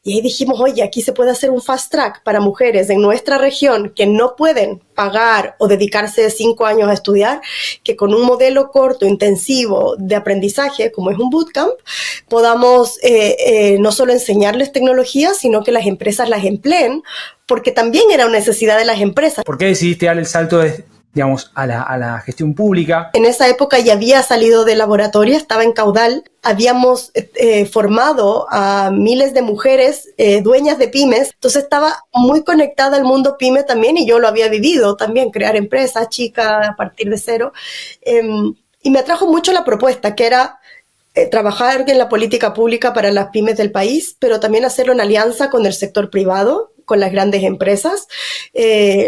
Y ahí dijimos, oye, aquí se puede hacer un fast track para mujeres en nuestra región que no pueden pagar o dedicarse 5 años a estudiar, que con un modelo corto, intensivo de aprendizaje, como es un bootcamp, podamos no solo enseñarles tecnología, sino que las empresas las empleen, porque también era una necesidad de las empresas. ¿Por qué decidiste dar el salto de, digamos, a la gestión pública? En esa época ya había salido de laboratorio, estaba en Caudal, habíamos formado a miles de mujeres dueñas de pymes, entonces estaba muy conectada al mundo pyme también, y yo lo había vivido también, crear empresas chicas a partir de cero, y me atrajo mucho la propuesta, que era trabajar en la política pública para las pymes del país, pero también hacerlo en alianza con el sector privado, con las grandes empresas,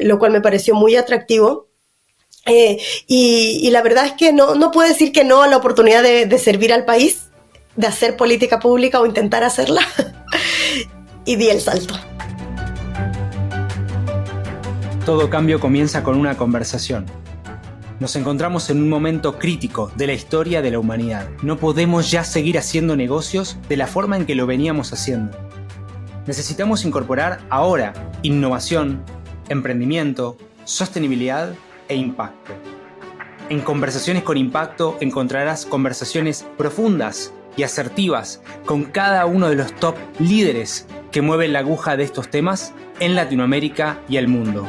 lo cual me pareció muy atractivo. Y la verdad es que no puedo decir que no a la oportunidad de servir al país, de hacer política pública o intentar hacerla. Y di el salto. Todo cambio comienza con una conversación. Nos encontramos en un momento crítico de la historia de la humanidad. No podemos ya seguir haciendo negocios de la forma en que lo veníamos haciendo. Necesitamos incorporar ahora innovación, emprendimiento, sostenibilidad e impacto. En Conversaciones con Impacto encontrarás conversaciones profundas y asertivas con cada uno de los top líderes que mueven la aguja de estos temas en Latinoamérica y el mundo.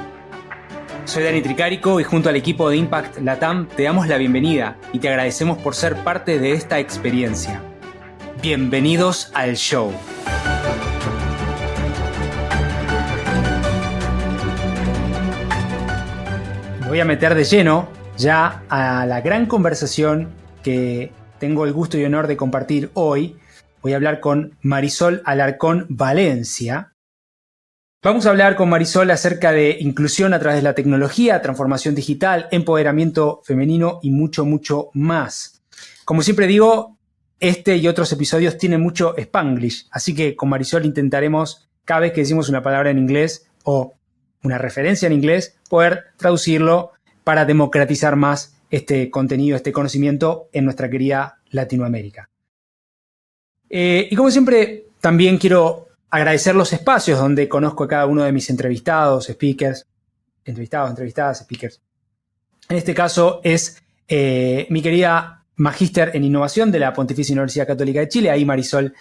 Soy Dani Tricarico y junto al equipo de Impact Latam te damos la bienvenida y te agradecemos por ser parte de esta experiencia. Bienvenidos al show. Me voy a meter de lleno ya a la gran conversación que tengo el gusto y honor de compartir hoy. Voy a hablar con Marisol Alarcón Valencia. Vamos a hablar con Marisol acerca de inclusión a través de la tecnología, transformación digital, empoderamiento femenino y mucho, mucho más. Como siempre digo, este y otros episodios tienen mucho Spanglish, así que con Marisol intentaremos, cada vez que decimos una palabra en inglés o una referencia en inglés, poder traducirlo para democratizar más este contenido, este conocimiento en nuestra querida Latinoamérica. Y como siempre, también quiero agradecer los espacios donde conozco a cada uno de mis entrevistados, speakers, entrevistadas, speakers. En este caso es mi querida magíster en innovación de la Pontificia Universidad Católica de Chile. Ahí Marisol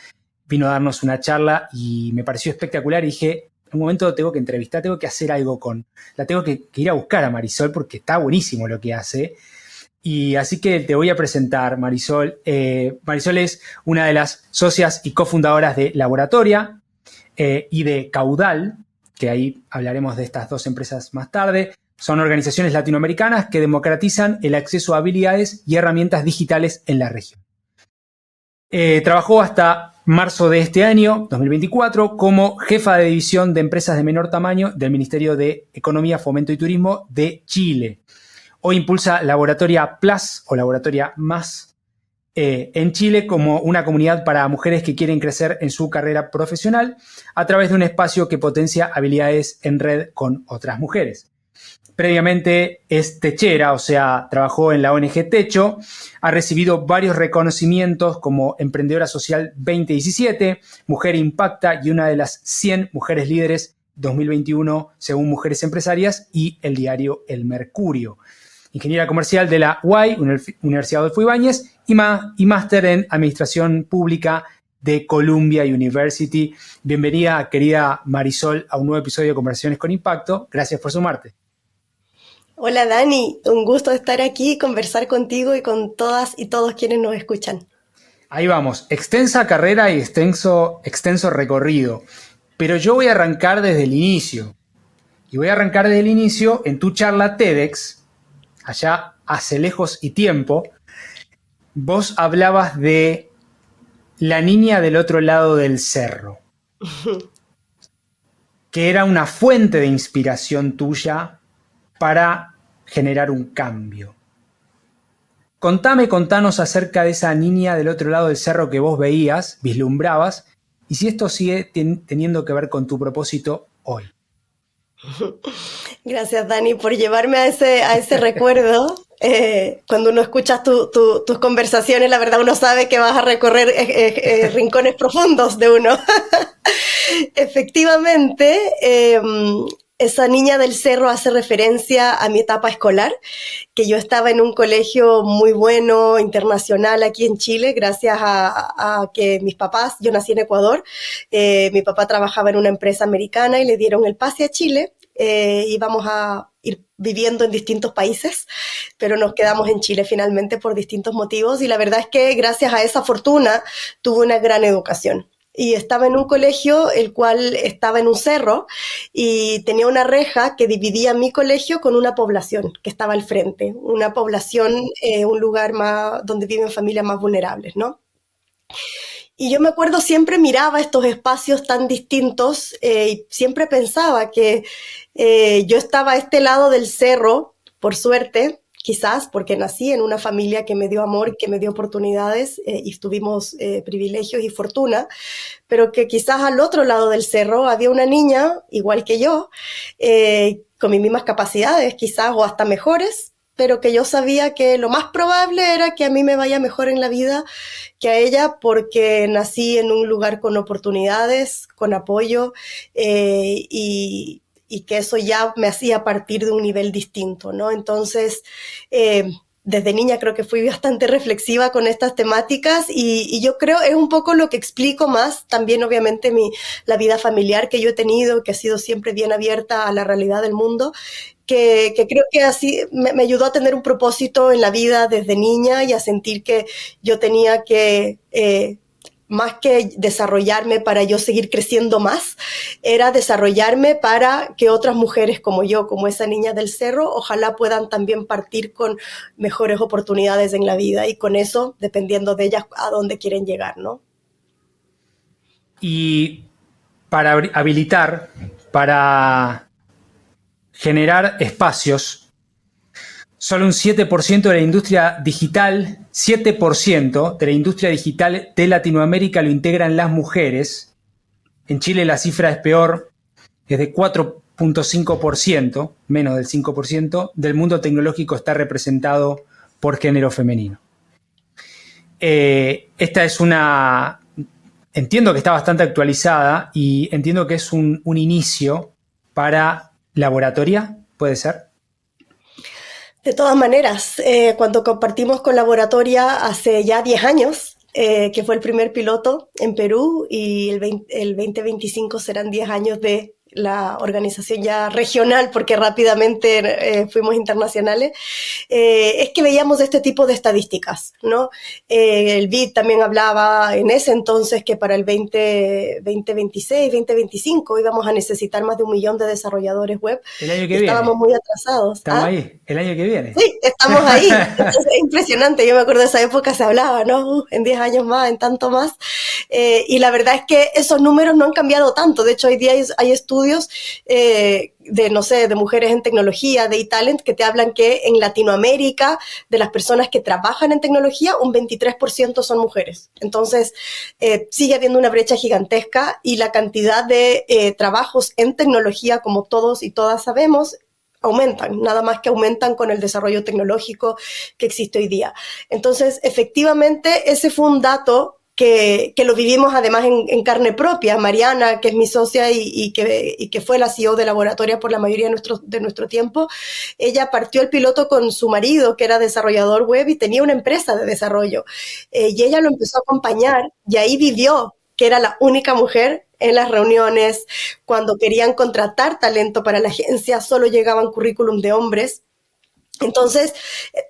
vino a darnos una charla y me pareció espectacular y dije, en un momento tengo que entrevistar, tengo que hacer algo la tengo que ir a buscar a Marisol porque está buenísimo lo que hace. Y así que te voy a presentar, Marisol. Marisol es una de las socias y cofundadoras de Laboratoria y de Caudal, que ahí hablaremos de estas dos empresas más tarde. Son organizaciones latinoamericanas que democratizan el acceso a habilidades y herramientas digitales en la región. Trabajó hasta marzo de este año, 2024, como jefa de división de empresas de menor tamaño del Ministerio de Economía, Fomento y Turismo de Chile. Hoy impulsa Laboratoria Plus o Laboratoria Más en Chile como una comunidad para mujeres que quieren crecer en su carrera profesional a través de un espacio que potencia habilidades en red con otras mujeres. Previamente es techera, o sea, trabajó en la ONG Techo, ha recibido varios reconocimientos como Emprendedora Social 2017, Mujer Impacta y una de las 100 mujeres líderes 2021 según Mujeres Empresarias y el diario El Mercurio. Ingeniera comercial de la UAI, Universidad Adolfo Ibáñez, y máster en Administración Pública de Columbia University. Bienvenida, querida Marisol, a un nuevo episodio de Conversaciones con Impacto. Gracias por sumarte. Hola Dani, un gusto estar aquí y conversar contigo y con todas y todos quienes nos escuchan. Ahí vamos, extensa carrera y extenso recorrido, pero yo voy a arrancar desde el inicio. Y voy a arrancar desde el inicio en tu charla TEDx, allá hace lejos y tiempo. Vos hablabas de la niña del otro lado del cerro, que era una fuente de inspiración tuya para generar un cambio. Contanos acerca de esa niña del otro lado del cerro que vos veías, vislumbrabas, y si esto sigue teniendo que ver con tu propósito hoy. Gracias, Dani, por llevarme a ese recuerdo. Cuando uno escucha tus conversaciones, la verdad uno sabe que vas a recorrer rincones profundos de uno. efectivamente, esa niña del cerro hace referencia a mi etapa escolar, que yo estaba en un colegio muy bueno, internacional aquí en Chile, gracias a que mis papás, yo nací en Ecuador, mi papá trabajaba en una empresa americana y le dieron el pase a Chile. Íbamos a ir viviendo en distintos países, pero nos quedamos en Chile finalmente por distintos motivos, y la verdad es que gracias a esa fortuna tuve una gran educación. Y estaba en un colegio el cual estaba en un cerro y tenía una reja que dividía mi colegio con una población que estaba al frente, una población, un lugar más donde viven familias más vulnerables, ¿no? Y yo me acuerdo, siempre miraba estos espacios tan distintos, y siempre pensaba que yo estaba a este lado del cerro, por suerte, quizás porque nací en una familia que me dio amor, que me dio oportunidades, y tuvimos privilegios y fortuna, pero que quizás al otro lado del cerro había una niña, igual que yo, con mis mismas capacidades quizás, o hasta mejores, pero que yo sabía que lo más probable era que a mí me vaya mejor en la vida que a ella, porque nací en un lugar con oportunidades, con apoyo, y que eso ya me hacía partir de un nivel distinto, ¿no? Entonces, desde niña creo que fui bastante reflexiva con estas temáticas, y yo creo es un poco lo que explico más, también obviamente la vida familiar que yo he tenido, que ha sido siempre bien abierta a la realidad del mundo, que creo que así me ayudó a tener un propósito en la vida desde niña, y a sentir que yo tenía que, más que desarrollarme para yo seguir creciendo más, era desarrollarme para que otras mujeres como yo, como esa niña del cerro, ojalá puedan también partir con mejores oportunidades en la vida, y con eso, dependiendo de ellas, a dónde quieren llegar, ¿no? Y para habilitar, para generar espacios, solo un 7% de la industria digital, 7% de la industria digital de Latinoamérica lo integran las mujeres. En Chile la cifra es peor, es de 4,5%, menos del 5%, del mundo tecnológico está representado por género femenino. Esta es una... Entiendo que está bastante actualizada, y entiendo que es un inicio para Laboratoria, ¿puede ser? De todas maneras, cuando compartimos con Laboratoria hace ya 10 años, que fue el primer piloto en Perú, y el 2025 serán 10 años de la organización ya regional, porque rápidamente fuimos internacionales, es que veíamos este tipo de estadísticas, ¿no? El BID también hablaba en ese entonces que para el 2026, 2025 íbamos a necesitar más de 1 millón de desarrolladores web. El año que viene. Estábamos muy atrasados. Estamos ahí, el año que viene. Sí, estamos ahí. Entonces, es impresionante. Yo me acuerdo de esa época, se hablaba, ¿no? En 10 años más, en tanto más. Y la verdad es que esos números no han cambiado tanto. De hecho, hoy día hay estudios de, no sé, de mujeres en tecnología, de eTalent, que te hablan que en Latinoamérica, de las personas que trabajan en tecnología, un 23% son mujeres. Entonces, sigue habiendo una brecha gigantesca, y la cantidad de trabajos en tecnología, como todos y todas sabemos, aumentan, nada más que aumentan con el desarrollo tecnológico que existe hoy día. Entonces, efectivamente, ese fue un dato que lo vivimos además en carne propia. Mariana, que es mi socia y que fue la CEO de Laboratoria por la mayoría de nuestro tiempo, ella partió el piloto con su marido, que era desarrollador web y tenía una empresa de desarrollo. Y ella lo empezó a acompañar, y ahí vivió que era la única mujer en las reuniones. Cuando querían contratar talento para la agencia, solo llegaban currículum de hombres. Entonces,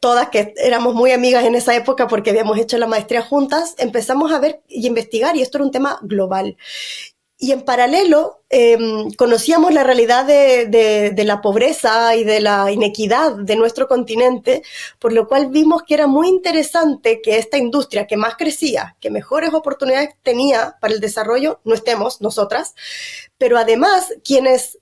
todas que éramos muy amigas en esa época porque habíamos hecho la maestría juntas, empezamos a ver y investigar, y esto era un tema global. Y en paralelo, conocíamos la realidad de la pobreza y de la inequidad de nuestro continente, por lo cual vimos que era muy interesante que esta industria que más crecía, que mejores oportunidades tenía para el desarrollo, no estemos nosotras, pero además quienes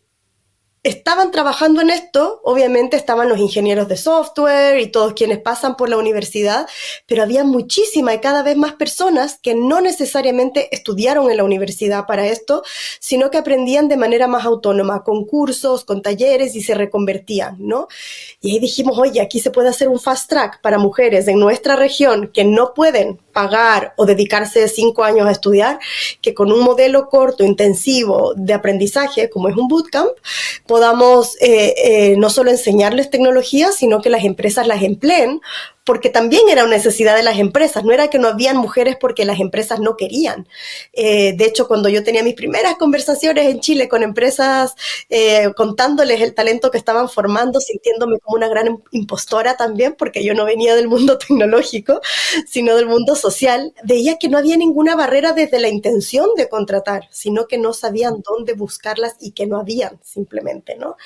estaban trabajando en esto, obviamente estaban los ingenieros de software y todos quienes pasan por la universidad, pero había muchísima y cada vez más personas que no necesariamente estudiaron en la universidad para esto, sino que aprendían de manera más autónoma, con cursos, con talleres y se reconvertían, ¿no? Y ahí dijimos, oye, aquí se puede hacer un fast track para mujeres en nuestra región que no pueden pagar o dedicarse 5 años a estudiar, que con un modelo corto, intensivo de aprendizaje, como es un bootcamp, podamos no solo enseñarles tecnología, sino que las empresas las empleen, porque también era una necesidad de las empresas, no era que no habían mujeres porque las empresas no querían. De hecho, cuando yo tenía mis primeras conversaciones en Chile con empresas, contándoles el talento que estaban formando, sintiéndome como una gran impostora también, porque yo no venía del mundo tecnológico, sino del mundo social, veía que no había ninguna barrera desde la intención de contratar, sino que no sabían dónde buscarlas y que no habían simplemente, ¿no?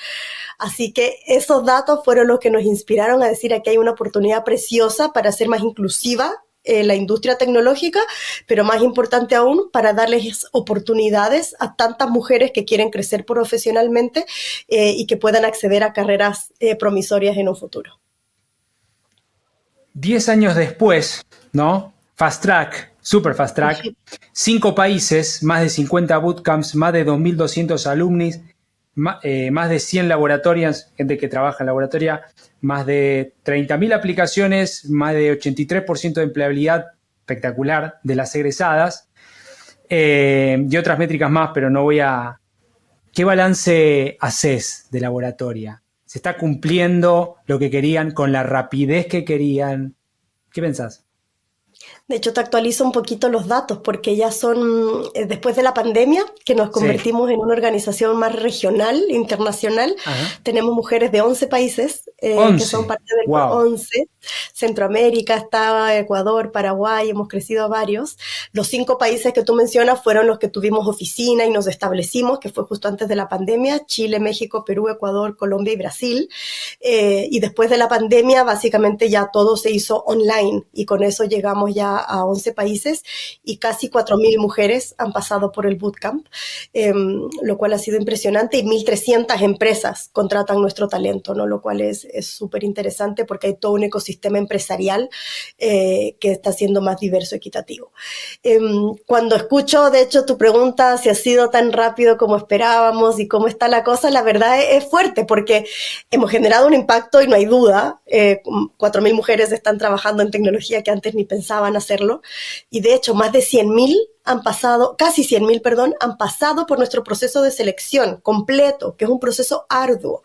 Así que esos datos fueron los que nos inspiraron a decir aquí hay una oportunidad preciosa para hacer más inclusiva la industria tecnológica, pero más importante aún, para darles oportunidades a tantas mujeres que quieren crecer profesionalmente y que puedan acceder a carreras promisorias en un futuro. 10 años después, ¿no? Fast Track, super Fast Track, 5 países, más de 50 bootcamps, más de 2.200 alumnis, más de 100 laboratorios, gente que trabaja en laboratoria, más de 30.000 aplicaciones, más de 83% de empleabilidad espectacular de las egresadas, y otras métricas más, pero no voy a... ¿Qué balance haces de laboratoria? ¿Se está cumpliendo lo que querían con la rapidez que querían? ¿Qué pensás? De hecho, te actualizo un poquito los datos porque ya son, después de la pandemia, que nos convertimos en una organización más regional, internacional. Ajá. Tenemos mujeres de 11 países que son parte del 11. Centroamérica está, Ecuador, Paraguay, hemos crecido a varios. Los 5 países que tú mencionas fueron los que tuvimos oficina y nos establecimos, que fue justo antes de la pandemia: Chile, México, Perú, Ecuador, Colombia y Brasil. Y después de la pandemia, básicamente ya todo se hizo online y con eso llegamos ya a 11 países y casi 4.000 mujeres han pasado por el bootcamp, lo cual ha sido impresionante, y 1.300 empresas contratan nuestro talento, ¿no? Lo cual es súper interesante porque hay todo un ecosistema empresarial que está siendo más diverso y equitativo. Cuando escucho, de hecho, tu pregunta si ha sido tan rápido como esperábamos y cómo está la cosa, la verdad es fuerte porque hemos generado un impacto y no hay duda. 4.000 mujeres están trabajando en tecnología que antes ni pensaban hacerlo, y de hecho más de 100.000 han pasado, casi 100.000, perdón, han pasado por nuestro proceso de selección completo, que es un proceso arduo,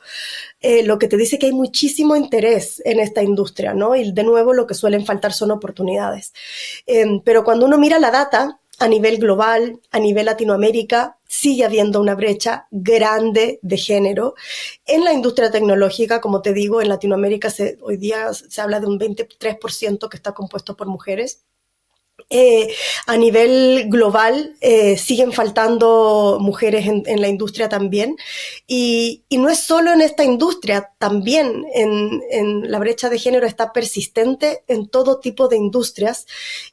lo que te dice que hay muchísimo interés en esta industria, ¿no? Y de nuevo lo que suelen faltar son oportunidades. Pero cuando uno mira la data a nivel global, a nivel Latinoamérica, sigue habiendo una brecha grande de género. En la industria tecnológica, como te digo, en Latinoamérica hoy día se habla de un 23% que está compuesto por mujeres. A nivel global siguen faltando mujeres en la industria también, y no es solo en esta industria, también en la brecha de género está persistente en todo tipo de industrias,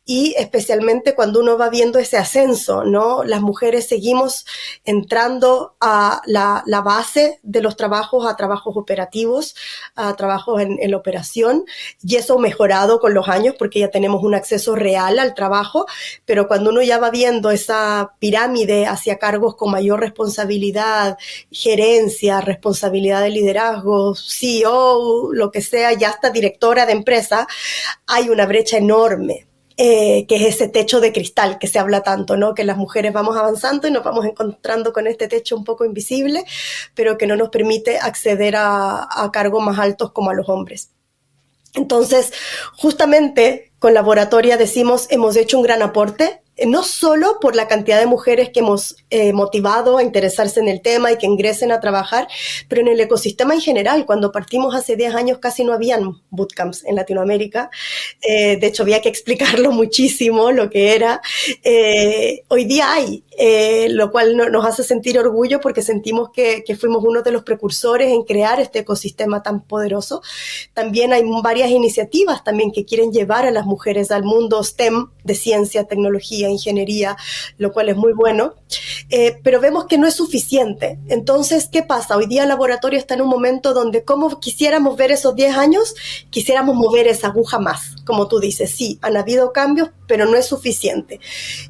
y especialmente cuando uno va viendo ese ascenso, ¿no? Las mujeres seguimos entrando a la base de los trabajos, a trabajos operativos, a trabajos en la operación, y eso ha mejorado con los años porque ya tenemos un acceso real al trabajo, pero cuando uno ya va viendo esa pirámide hacia cargos con mayor responsabilidad, gerencia, responsabilidad de liderazgo, CEO, lo que sea, ya hasta directora de empresa, hay una brecha enorme. Que es ese techo de cristal que se habla tanto, ¿no? Que las mujeres vamos avanzando y nos vamos encontrando con este techo un poco invisible, pero que no nos permite acceder a cargos más altos como a los hombres. Entonces, justamente con Laboratoria decimos, hemos hecho un gran aporte, no solo por la cantidad de mujeres que hemos motivado a interesarse en el tema y que ingresen a trabajar, pero en el ecosistema en general. Cuando partimos hace 10 años casi no habían bootcamps en Latinoamérica. De hecho, había que explicarlo muchísimo lo que era. Hoy día hay, lo cual nos hace sentir orgullo porque sentimos que fuimos uno de los precursores en crear este ecosistema tan poderoso. También hay varias iniciativas también que quieren llevar a las mujeres al mundo STEM de ciencia, tecnología, estudia ingeniería, lo cual es muy bueno, pero vemos que no es suficiente. Entonces, ¿qué pasa? Hoy día el laboratorio está en un momento donde, como quisiéramos ver esos 10 años, quisiéramos mover esa aguja más. Como tú dices, sí, han habido cambios, pero no es suficiente.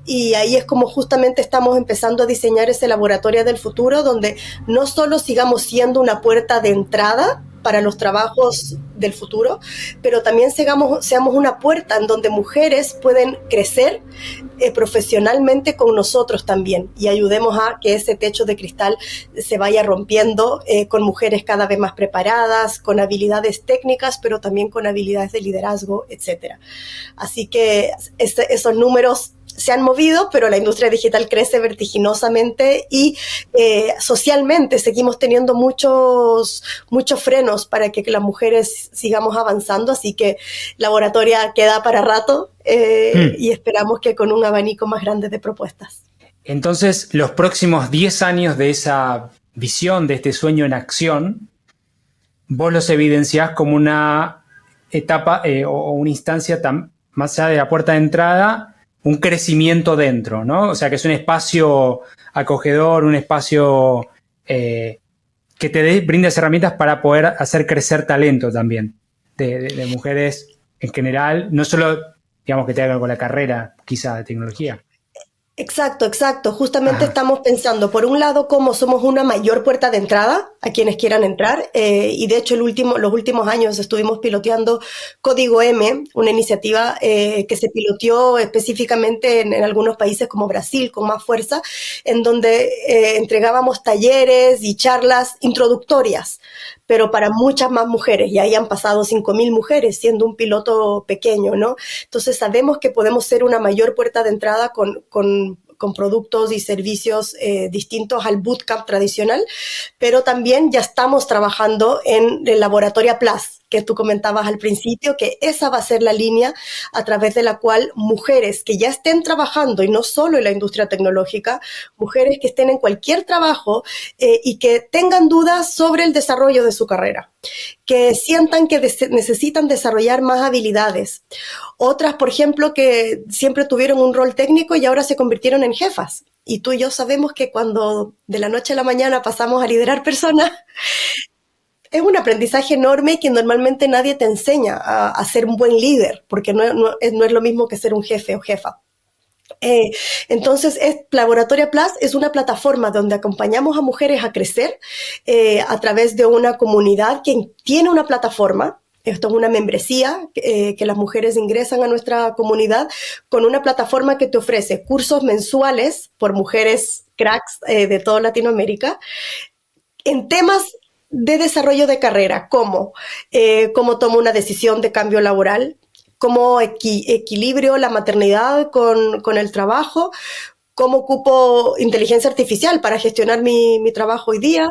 Y ahí es como justamente estamos empezando a diseñar ese laboratorio del futuro, donde no solo sigamos siendo una puerta de entrada para los trabajos del futuro, pero también seamos una puerta en donde mujeres pueden crecer profesionalmente con nosotros también, y ayudemos a que ese techo de cristal se vaya rompiendo con mujeres cada vez más preparadas, con habilidades técnicas, pero también con habilidades de liderazgo, etcétera. Así que esos números se han movido, pero la industria digital crece vertiginosamente y socialmente seguimos teniendo muchos frenos para que las mujeres sigamos avanzando, así que Laboratoria queda para rato y esperamos que con un abanico más grande de propuestas. Entonces, los próximos 10 años de esa visión, de este sueño en acción, vos los evidenciás como una etapa o una instancia más allá de la puerta de entrada, un crecimiento dentro, ¿no? O sea, que es un espacio acogedor, un espacio que te brinda herramientas para poder hacer crecer talento también de mujeres en general, no solo, digamos, que te hagan con la carrera, quizá, de tecnología. Exacto. Justamente estamos pensando, por un lado, cómo somos una mayor puerta de entrada a quienes quieran entrar. Y de hecho, los últimos años estuvimos piloteando Código M, una iniciativa que se piloteó específicamente en algunos países como Brasil, con más fuerza, en donde entregábamos talleres y charlas introductorias, pero para muchas más mujeres, y ahí han pasado 5.000 mujeres, siendo un piloto pequeño, ¿no? Entonces sabemos que podemos ser una mayor puerta de entrada con productos y servicios distintos al bootcamp tradicional, pero también ya estamos trabajando en el Laboratorio Plus, que tú comentabas al principio, que esa va a ser la línea a través de la cual mujeres que ya estén trabajando, y no solo en la industria tecnológica, mujeres que estén en cualquier trabajo y que tengan dudas sobre el desarrollo de su carrera, que sientan que necesitan desarrollar más habilidades. Otras, por ejemplo, que siempre tuvieron un rol técnico y ahora se convirtieron en jefas. Y tú y yo sabemos que cuando de la noche a la mañana pasamos a liderar personas, es un aprendizaje enorme que normalmente nadie te enseña a ser un buen líder, porque no es lo mismo que ser un jefe o jefa. Entonces, Laboratoria Plus es una plataforma donde acompañamos a mujeres a crecer a través de una comunidad que tiene una plataforma. Esto es una membresía que las mujeres ingresan a nuestra comunidad con una plataforma que te ofrece cursos mensuales por mujeres cracks de toda Latinoamérica en temas de desarrollo de carrera, como cómo tomo una decisión de cambio laboral, cómo equilibrio la maternidad con el trabajo, cómo ocupo inteligencia artificial para gestionar mi trabajo hoy día,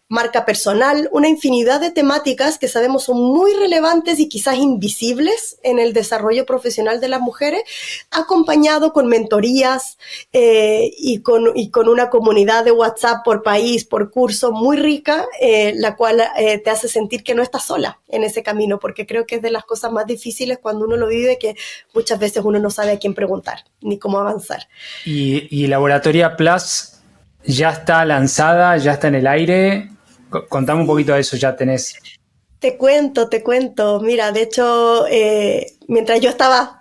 marca personal, una infinidad de temáticas que sabemos son muy relevantes y quizás invisibles en el desarrollo profesional de las mujeres, acompañado con mentorías y con una comunidad de WhatsApp por país, por curso, muy rica, la cual te hace sentir que no estás sola en ese camino, porque creo que es de las cosas más difíciles cuando uno lo vive, que muchas veces uno no sabe a quién preguntar ni cómo avanzar. Y Laboratoria Plus ya está lanzada, ya está en el aire. Contame un poquito de eso, ya tenés. Te cuento. Mira, de hecho, mientras yo estaba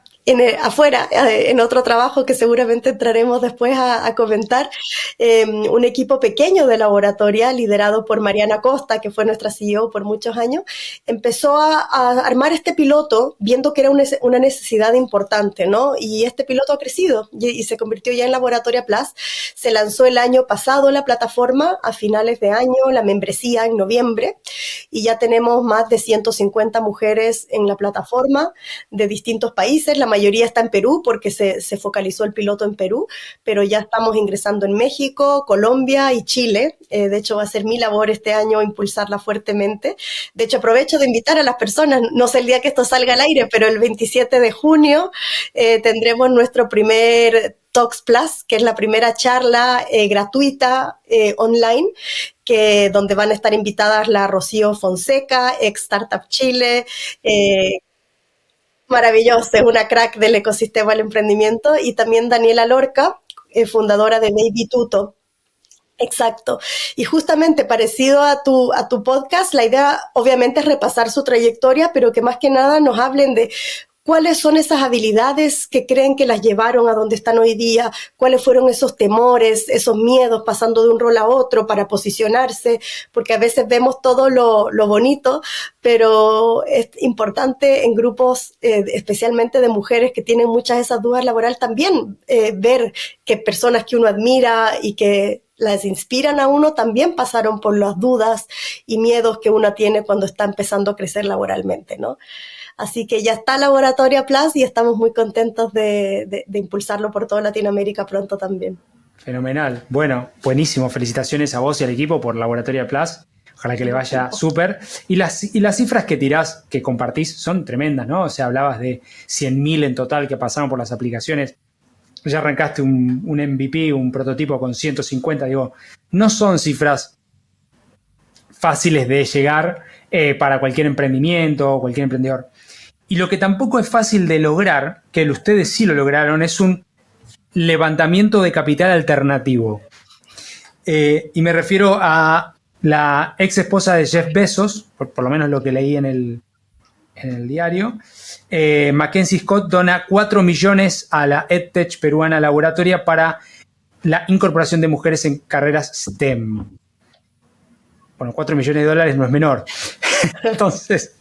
afuera, en otro trabajo que seguramente entraremos después a comentar, un equipo pequeño de Laboratoria, liderado por Mariana Costa, que fue nuestra CEO por muchos años, empezó a armar este piloto, viendo que era una necesidad importante, ¿no? Y este piloto ha crecido y se convirtió ya en Laboratoria Plus. Se lanzó el año pasado la plataforma, a finales de año, la membresía en noviembre, y ya tenemos más de 150 mujeres en la plataforma de distintos países. La mayoría está en Perú porque se focalizó el piloto en Perú, pero ya estamos ingresando en México, Colombia y Chile. De hecho, va a ser mi labor este año impulsarla fuertemente. De hecho, aprovecho de invitar a las personas, no sé el día que esto salga al aire, pero el 27 de junio tendremos nuestro primer Talks Plus, que es la primera charla gratuita online, donde van a estar invitadas la Rocío Fonseca, ex Startup Chile, Maravilloso, es una crack del ecosistema del emprendimiento. Y también Daniela Lorca, fundadora de Baby Tuto. Exacto. Y justamente parecido a tu podcast, la idea obviamente es repasar su trayectoria, pero que más que nada nos hablen de cuáles son esas habilidades que creen que las llevaron a donde están hoy día, cuáles fueron esos temores, esos miedos pasando de un rol a otro para posicionarse, porque a veces vemos todo lo bonito, pero es importante en grupos, especialmente de mujeres que tienen muchas de esas dudas laborales, también ver que personas que uno admira y que las inspiran a uno también pasaron por las dudas y miedos que uno tiene cuando está empezando a crecer laboralmente, ¿no? Así que ya está Laboratoria Plus y estamos muy contentos de impulsarlo por toda Latinoamérica pronto también. Fenomenal. Bueno, buenísimo. Felicitaciones a vos y al equipo por Laboratoria Plus. Ojalá que le vaya súper. Y las cifras que tirás, que compartís, son tremendas, ¿no? O sea, hablabas de 100.000 en total que pasaron por las aplicaciones. Ya arrancaste un MVP, un prototipo con 150. Digo, no son cifras fáciles de llegar para cualquier emprendimiento o cualquier emprendedor. Y lo que tampoco es fácil de lograr, que ustedes sí lo lograron, es un levantamiento de capital alternativo. Y me refiero a la ex esposa de Jeff Bezos, por lo menos lo que leí en el diario. Mackenzie Scott dona 4 millones a la EdTech peruana Laboratoria para la incorporación de mujeres en carreras STEM. Bueno, 4 millones de dólares no es menor. Entonces,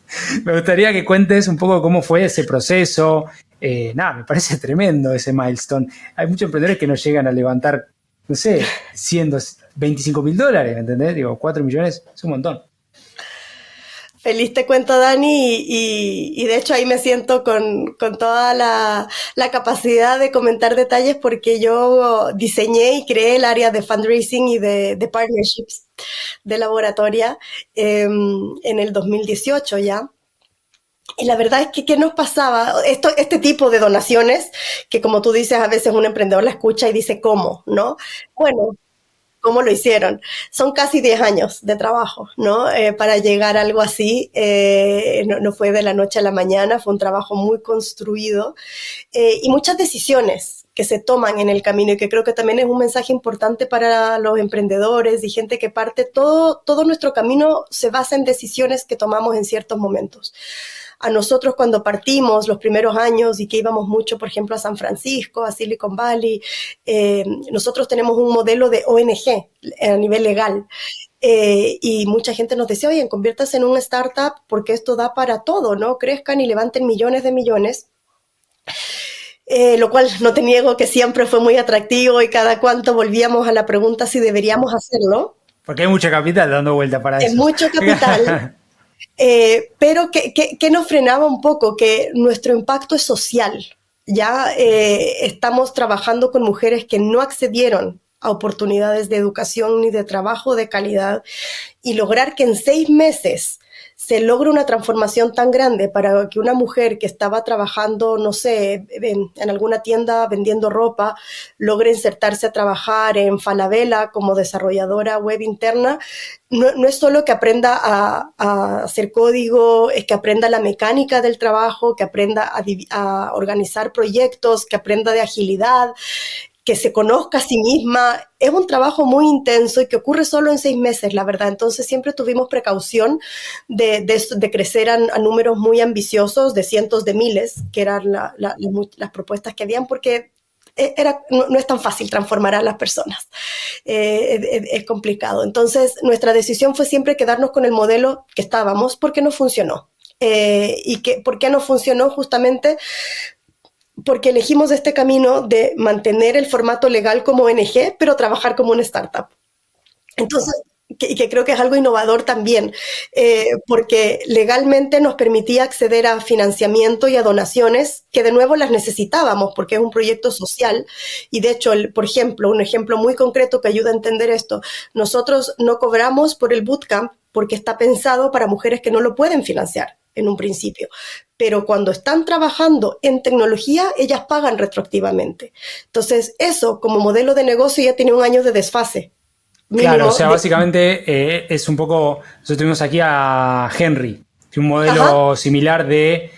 me gustaría que cuentes un poco cómo fue ese proceso. Me parece tremendo ese milestone. Hay muchos emprendedores que no llegan a levantar, no sé, 125 mil dólares, ¿me entendés? Digo, 4 millones es un montón. Feliz te cuento, Dani, y de hecho ahí me siento con toda la capacidad de comentar detalles porque yo diseñé y creé el área de fundraising y de partnerships de Laboratoria en el 2018 ya. Y la verdad es que, ¿qué nos pasaba? Este tipo de donaciones, que como tú dices, a veces un emprendedor la escucha y dice, ¿cómo? ¿No? Bueno, ¿cómo lo hicieron? Son casi 10 años de trabajo, ¿no? Para llegar a algo así, no fue de la noche a la mañana, fue un trabajo muy construido y muchas decisiones que se toman en el camino y que creo que también es un mensaje importante para los emprendedores y gente que parte. Todo nuestro camino se basa en decisiones que tomamos en ciertos momentos. A nosotros cuando partimos los primeros años y que íbamos mucho, por ejemplo, a San Francisco, a Silicon Valley, nosotros tenemos un modelo de ONG a nivel legal. Y mucha gente nos decía, oye, conviértase en una startup porque esto da para todo, ¿no? Crezcan y levanten millones de millones. Lo cual no te niego que siempre fue muy atractivo y cada cuanto volvíamos a la pregunta si deberíamos hacerlo. Porque hay mucho capital dando vuelta para eso. Es mucho capital. Pero que nos frenaba un poco, que nuestro impacto es social. Ya estamos trabajando con mujeres que no accedieron a oportunidades de educación ni de trabajo de calidad y lograr que en 6 meses se logre una transformación tan grande para que una mujer que estaba trabajando, no sé, en alguna tienda vendiendo ropa, logre insertarse a trabajar en Falabella como desarrolladora web interna. No es solo que aprenda a hacer código, es que aprenda la mecánica del trabajo, que aprenda a organizar proyectos, que aprenda de agilidad, que se conozca a sí misma. Es un trabajo muy intenso y que ocurre solo en 6 meses, la verdad. Entonces siempre tuvimos precaución de crecer a números muy ambiciosos, de cientos de miles, que eran las propuestas que habían, porque no es tan fácil transformar a las personas. Es complicado. Entonces nuestra decisión fue siempre quedarnos con el modelo que estábamos porque no funcionó. ¿Por qué no funcionó? Justamente porque elegimos este camino de mantener el formato legal como ONG, pero trabajar como una startup. Entonces, que creo que es algo innovador también, porque legalmente nos permitía acceder a financiamiento y a donaciones que de nuevo las necesitábamos porque es un proyecto social y de hecho, por ejemplo, un ejemplo muy concreto que ayuda a entender esto, nosotros no cobramos por el bootcamp porque está pensado para mujeres que no lo pueden financiar en un principio, pero cuando están trabajando en tecnología, ellas pagan retroactivamente. Entonces, eso como modelo de negocio ya tiene un año de desfase. Claro, o sea, básicamente es un poco, nosotros tuvimos aquí a Henry, un modelo similar de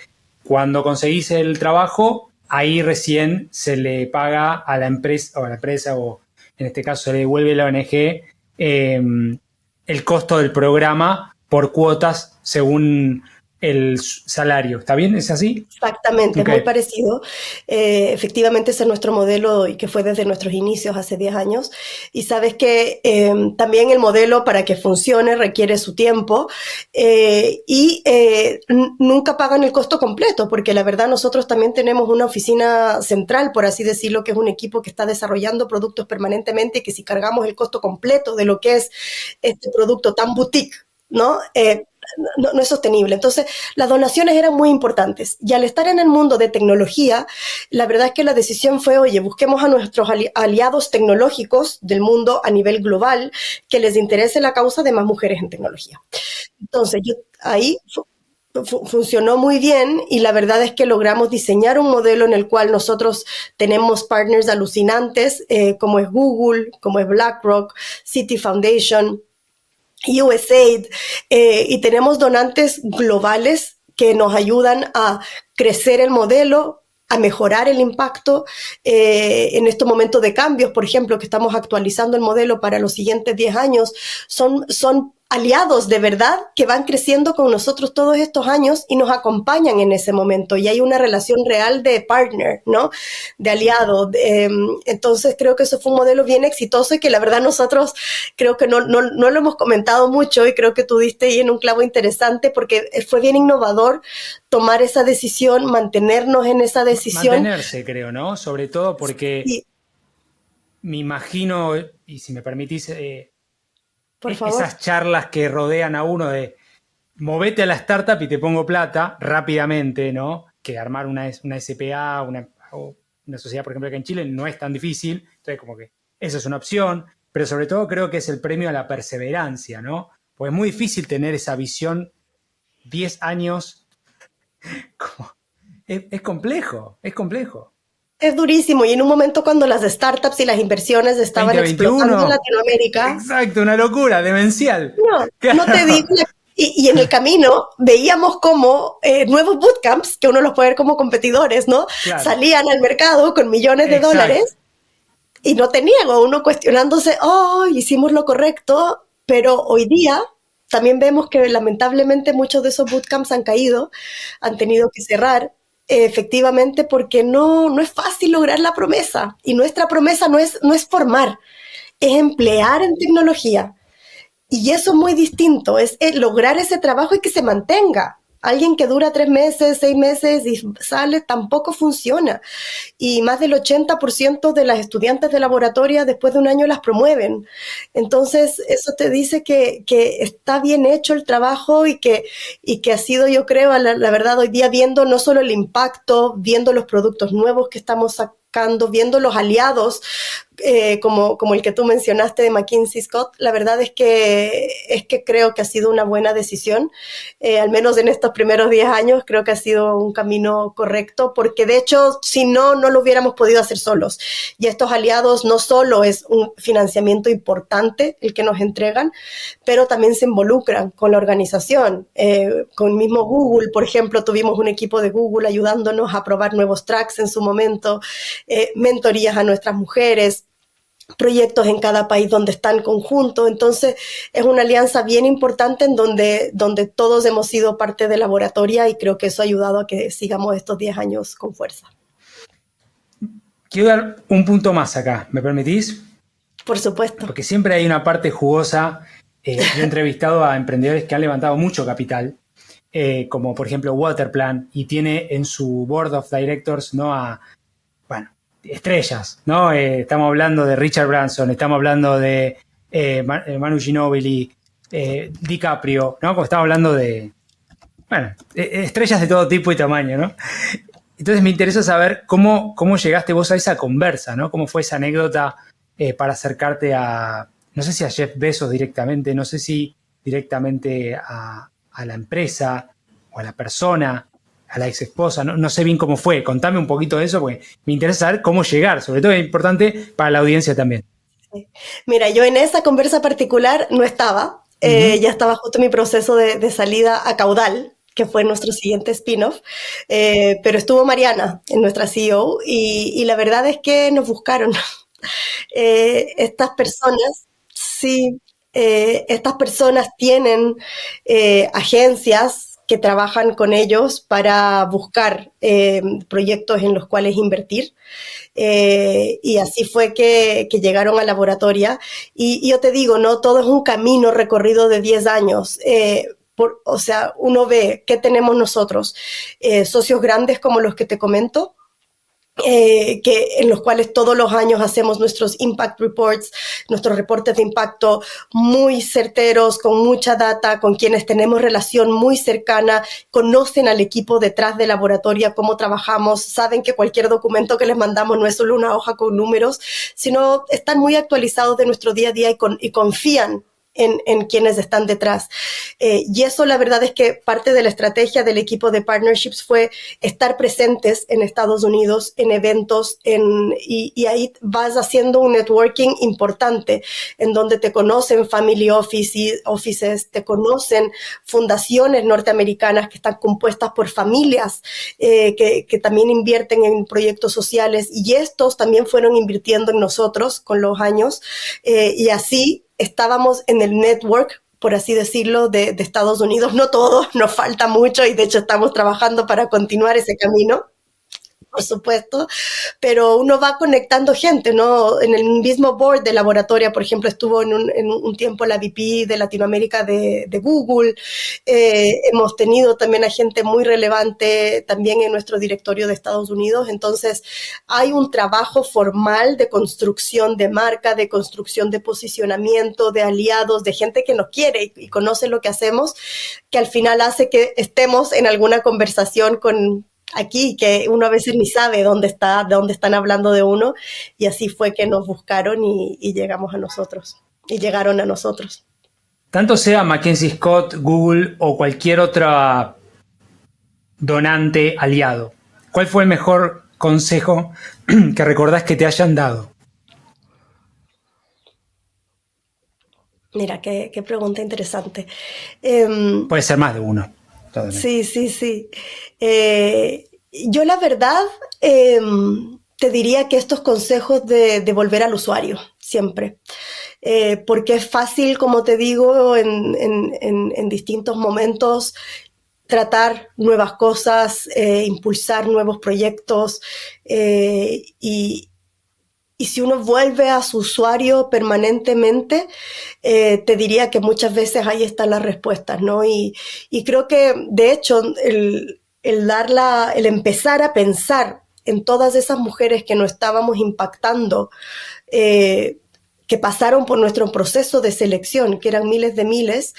Cuando conseguís el trabajo, ahí recién se le paga a la empresa, o en este caso se le devuelve a la ONG el costo del programa por cuotas según el salario. ¿Está bien? ¿Es así? Exactamente, Okay. es muy parecido. Efectivamente, ese es nuestro modelo y que fue desde nuestros inicios hace 10 años. Y sabes que también el modelo para que funcione requiere su tiempo nunca pagan el costo completo, porque la verdad nosotros también tenemos una oficina central, por así decirlo, que es un equipo que está desarrollando productos permanentemente y que si cargamos el costo completo de lo que es este producto tan boutique, ¿no? No es sostenible. Entonces, las donaciones eran muy importantes. Y al estar en el mundo de tecnología, la verdad es que la decisión fue, oye, busquemos a nuestros aliados tecnológicos del mundo a nivel global que les interese la causa de más mujeres en tecnología. Entonces, ahí funcionó muy bien y la verdad es que logramos diseñar un modelo en el cual nosotros tenemos partners alucinantes, como es Google, como es BlackRock, Citi Foundation, USAID, y tenemos donantes globales que nos ayudan a crecer el modelo, a mejorar el impacto en estos momentos de cambios, por ejemplo, que estamos actualizando el modelo para los siguientes 10 años, son aliados de verdad que van creciendo con nosotros todos estos años y nos acompañan en ese momento y hay una relación real de partner, ¿no? De aliado. Entonces creo que eso fue un modelo bien exitoso y que la verdad nosotros creo que no lo hemos comentado mucho y creo que tú diste ahí en un clavo interesante porque fue bien innovador tomar esa decisión, mantenernos en esa decisión. Mantenerse, creo, ¿no? Sobre todo porque sí. Me imagino, y si me permitís, por favor, esas charlas que rodean a uno de movete a la startup y te pongo plata rápidamente, ¿no? Que armar una SPA, una sociedad, por ejemplo, acá en Chile no es tan difícil. Entonces, como que eso es una opción, pero sobre todo creo que es el premio a la perseverancia, ¿no? Porque es muy difícil tener esa visión 10 años. Es complejo, es complejo. Es durísimo y en un momento cuando las startups y las inversiones estaban 2021, explotando en Latinoamérica. Exacto, una locura, demencial. No, claro. No te digo. Y en el camino veíamos como nuevos bootcamps, que uno los puede ver como competidores, ¿no? Claro. Salían al mercado con millones de dólares y no tenían, o uno cuestionándose, oh, hicimos lo correcto, pero hoy día también vemos que lamentablemente muchos de esos bootcamps han caído, han tenido que cerrar. Efectivamente, porque no es fácil lograr la promesa. Y nuestra promesa no es formar, es emplear en tecnología. Y eso es muy distinto, es lograr ese trabajo y que se mantenga. Alguien que dura 3 meses, 6 meses y sale tampoco funciona. Y más del 80% de las estudiantes de laboratorio después de un año las promueven. Entonces, eso te dice que está bien hecho el trabajo y que ha sido, yo creo, la verdad, hoy día viendo no solo el impacto, viendo los productos nuevos que estamos sacando, viendo los aliados, como el que tú mencionaste de McKinsey Scott, la verdad es que creo que ha sido una buena decisión, al menos en estos primeros 10 años creo que ha sido un camino correcto, porque de hecho si no lo hubiéramos podido hacer solos. Y estos aliados no solo es un financiamiento importante el que nos entregan, pero también se involucran con la organización. Con mismo Google, por ejemplo, tuvimos un equipo de Google ayudándonos a probar nuevos tracks en su momento, mentorías a nuestras mujeres, proyectos en cada país donde están conjuntos. Entonces es una alianza bien importante en donde todos hemos sido parte de Laboratoria y creo que eso ha ayudado a que sigamos estos 10 años con fuerza. Quiero dar un punto más acá, ¿me permitís? Por supuesto. Porque siempre hay una parte jugosa. Yo he entrevistado a emprendedores que han levantado mucho capital, como por ejemplo Waterplan, y tiene en su board of directors, ¿no? Estrellas, ¿no? Estamos hablando de Richard Branson, estamos hablando de Manu Ginóbili, DiCaprio, ¿no? Como estamos hablando de, estrellas de todo tipo y tamaño, ¿no? Entonces me interesa saber cómo llegaste vos a esa conversa, ¿no? ¿Cómo fue esa anécdota para acercarte a, no sé si a Jeff Bezos directamente, no sé si directamente a la empresa o a la persona, a la ex esposa, no sé bien cómo fue. Contame un poquito de eso porque me interesa saber cómo llegar, sobre todo es importante para la audiencia también. Mira, yo en esa conversa particular no estaba, ya estaba justo en mi proceso de salida a Caudal, que fue nuestro siguiente spin-off, pero estuvo Mariana, nuestra CEO, y la verdad es que nos buscaron. Estas personas, sí, estas personas tienen agencias que trabajan con ellos para buscar proyectos en los cuales invertir. Y así fue que llegaron a Laboratoria. Y yo te digo, ¿no? Todo es un camino recorrido de 10 años. O sea, uno ve qué tenemos nosotros, socios grandes como los que te comento, en los cuales todos los años hacemos nuestros impact reports, nuestros reportes de impacto muy certeros, con mucha data, con quienes tenemos relación muy cercana, conocen al equipo detrás de Laboratoria, cómo trabajamos, saben que cualquier documento que les mandamos no es solo una hoja con números, sino están muy actualizados de nuestro día a día y confían en quienes están detrás. Y eso, la verdad es que parte de la estrategia del equipo de partnerships fue estar presentes en Estados Unidos, en eventos, y ahí vas haciendo un networking importante, en donde te conocen family offices, te conocen fundaciones norteamericanas que están compuestas por familias que también invierten en proyectos sociales, y estos también fueron invirtiendo en nosotros con los años, y así estábamos en el network, por así decirlo, de Estados Unidos. No todos, nos falta mucho, y de hecho estamos trabajando para continuar ese camino, por supuesto, pero uno va conectando gente, ¿no? En el mismo board de Laboratoria, por ejemplo, estuvo en un tiempo la VP de Latinoamérica de Google. Hemos tenido también a gente muy relevante también en nuestro directorio de Estados Unidos. Entonces, hay un trabajo formal de construcción de marca, de construcción de posicionamiento, de aliados, de gente que nos quiere y conoce lo que hacemos, que al final hace que estemos en alguna conversación con aquí, que uno a veces ni sabe dónde están hablando de uno, y así fue que nos buscaron y llegamos a nosotros, y llegaron a nosotros. Tanto sea Mackenzie Scott, Google o cualquier otra donante aliado, ¿cuál fue el mejor consejo que recordás que te hayan dado? Mira, qué pregunta interesante. Puede ser más de uno. Sí. Yo la verdad te diría que estos consejos de volver al usuario, siempre. Porque es fácil, como te digo, en distintos momentos tratar nuevas cosas, impulsar nuevos proyectos, y si uno vuelve a su usuario permanentemente, te diría que muchas veces ahí están las respuestas, ¿no? Y creo que, de hecho, el empezar a pensar en todas esas mujeres que nos estábamos impactando, que pasaron por nuestro proceso de selección, que eran miles de miles,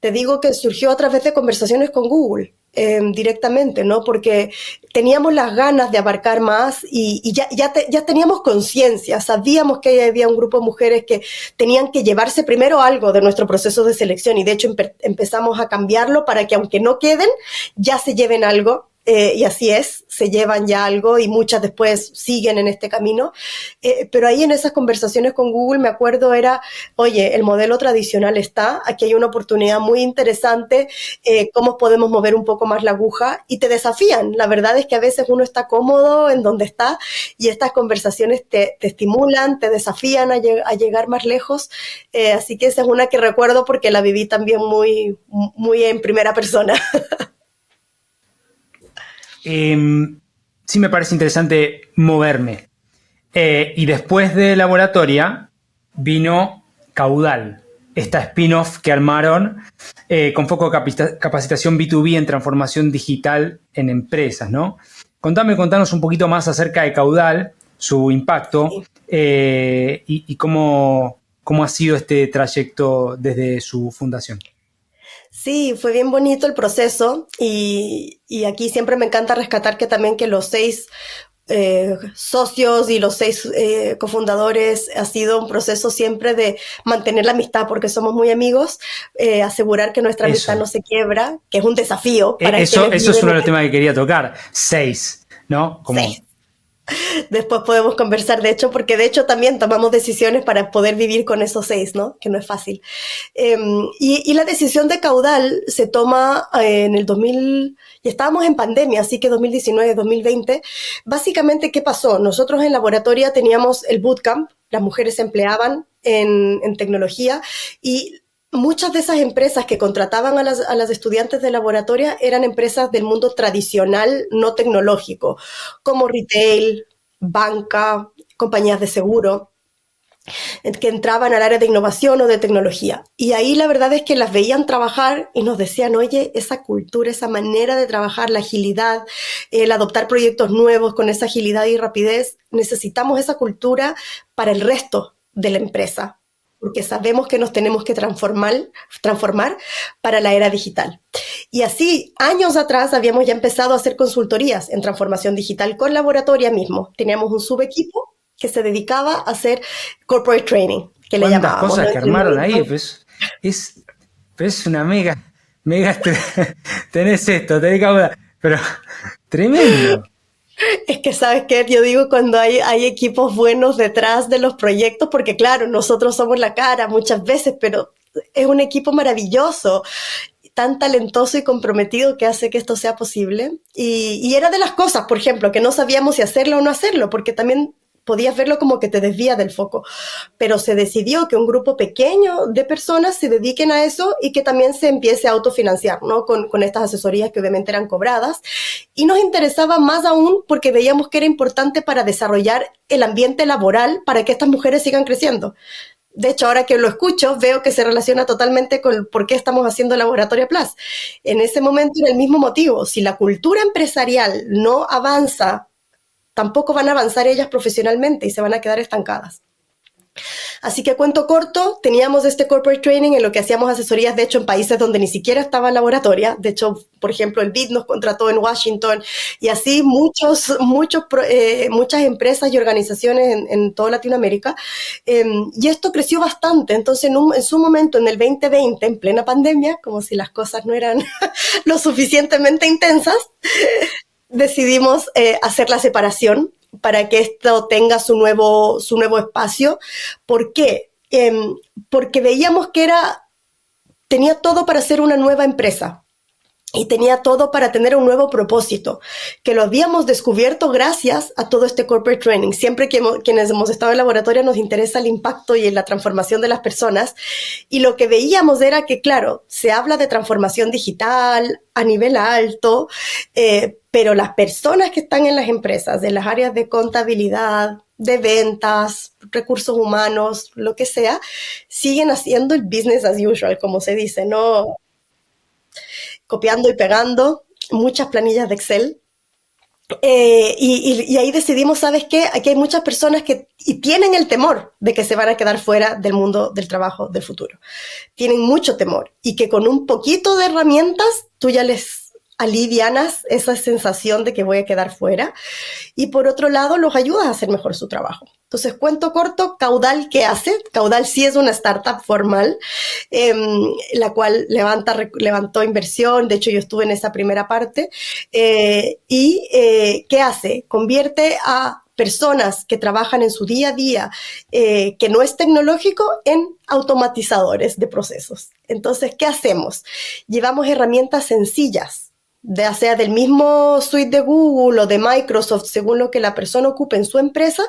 te digo que surgió a través de conversaciones con Google. Directamente, ¿no? Porque teníamos las ganas de abarcar más y ya teníamos conciencia, sabíamos que había un grupo de mujeres que tenían que llevarse primero algo de nuestro proceso de selección, y de hecho empezamos a cambiarlo para que, aunque no queden, ya se lleven algo. Y así es, se llevan ya algo, y muchas después siguen en este camino. Pero ahí en esas conversaciones con Google, me acuerdo, era, oye, el modelo tradicional está, aquí hay una oportunidad muy interesante, ¿cómo podemos mover un poco más la aguja? Y te desafían. La verdad es que a veces uno está cómodo en donde está, y estas conversaciones te estimulan, te desafían a llegar más lejos. Así que esa es una que recuerdo porque la viví también muy, muy en primera persona. Sí me parece interesante moverme. Y después de Laboratoria vino Caudal, esta spin-off que armaron con foco de capacitación B2B en transformación digital en empresas, ¿no? Contanos un poquito más acerca de Caudal, su impacto, y cómo ha sido este trayecto desde su fundación. Sí, fue bien bonito el proceso, y aquí siempre me encanta rescatar que también que los 6 socios y los 6 cofundadores ha sido un proceso siempre de mantener la amistad, porque somos muy amigos, asegurar que nuestra amistad no se quiebra, que es un desafío para eso es uno de los temas que quería tocar. 6, ¿no? Como 6. Después podemos conversar, de hecho, porque de hecho también tomamos decisiones para poder vivir con esos 6, ¿no? Que no es fácil. Y la decisión de caudal se toma en el 2000, y estábamos en pandemia, así que 2019, 2020. Básicamente, ¿qué pasó? Nosotros en Laboratoria teníamos el bootcamp, las mujeres se empleaban en tecnología y muchas de esas empresas que contrataban a las estudiantes de Laboratoria eran empresas del mundo tradicional, no tecnológico, como retail, banca, compañías de seguro, que entraban al área de innovación o de tecnología. Y ahí la verdad es que las veían trabajar y nos decían, oye, esa cultura, esa manera de trabajar, la agilidad, el adoptar proyectos nuevos con esa agilidad y rapidez, necesitamos esa cultura para el resto de la empresa, porque sabemos que nos tenemos que transformar para la era digital. Y así, años atrás, habíamos ya empezado a hacer consultorías en transformación digital con Laboratoria mismo. Teníamos un subequipo que se dedicaba a hacer corporate training, que le ¿Cuántas llamábamos, cosas ¿no? que armaron ahí? Pues es una mega, tenés esto, tenés caudal, pero tremendo. Es que, ¿sabes qué? Yo digo cuando hay equipos buenos detrás de los proyectos, porque claro, nosotros somos la cara muchas veces, pero es un equipo maravilloso, tan talentoso y comprometido que hace que esto sea posible. Y era de las cosas, por ejemplo, que no sabíamos si hacerlo o no hacerlo, porque también podías verlo como que te desvía del foco, pero se decidió que un grupo pequeño de personas se dediquen a eso y que también se empiece a autofinanciar, ¿no? Con estas asesorías que obviamente eran cobradas. Y nos interesaba más aún porque veíamos que era importante para desarrollar el ambiente laboral para que estas mujeres sigan creciendo. De hecho, ahora que lo escucho, veo que se relaciona totalmente con por qué estamos haciendo Laboratoria Plus. En ese momento era el mismo motivo. Si la cultura empresarial no avanza, tampoco van a avanzar ellas profesionalmente y se van a quedar estancadas. Así que cuento corto, teníamos este corporate training en lo que hacíamos asesorías, de hecho, en países donde ni siquiera estaba Laboratoria. De hecho, por ejemplo, el BID nos contrató en Washington y así muchas empresas y organizaciones en toda Latinoamérica. Y esto creció bastante. Entonces, en su momento, en el 2020, en plena pandemia, como si las cosas no eran lo suficientemente intensas, decidimos hacer la separación para que esto tenga su nuevo espacio. ¿Por qué? Porque veíamos que tenía todo para ser una nueva empresa y tenía todo para tener un nuevo propósito, que lo habíamos descubierto gracias a todo este corporate training. Siempre que quienes hemos estado en Laboratoria nos interesa el impacto y la transformación de las personas, y lo que veíamos era que, claro, se habla de transformación digital a nivel alto, pero las personas que están en las empresas, en las áreas de contabilidad, de ventas, recursos humanos, lo que sea, siguen haciendo el business as usual, como se dice, ¿no? Copiando y pegando, muchas planillas de Excel. Y ahí decidimos, ¿sabes qué? Aquí hay muchas personas que tienen el temor de que se van a quedar fuera del mundo del trabajo del futuro. Tienen mucho temor y que con un poquito de herramientas tú ya les alivianas esa sensación de que voy a quedar fuera, y por otro lado los ayudas a hacer mejor su trabajo. Entonces, cuento corto, Caudal, ¿qué hace? Caudal sí es una startup formal, la cual levantó inversión. De hecho, yo estuve en esa primera parte. ¿Qué hace? Convierte a personas que trabajan en su día a día, que no es tecnológico, en automatizadores de procesos. Entonces, ¿qué hacemos? Llevamos herramientas sencillas, ya sea del mismo suite de Google o de Microsoft, según lo que la persona ocupe en su empresa,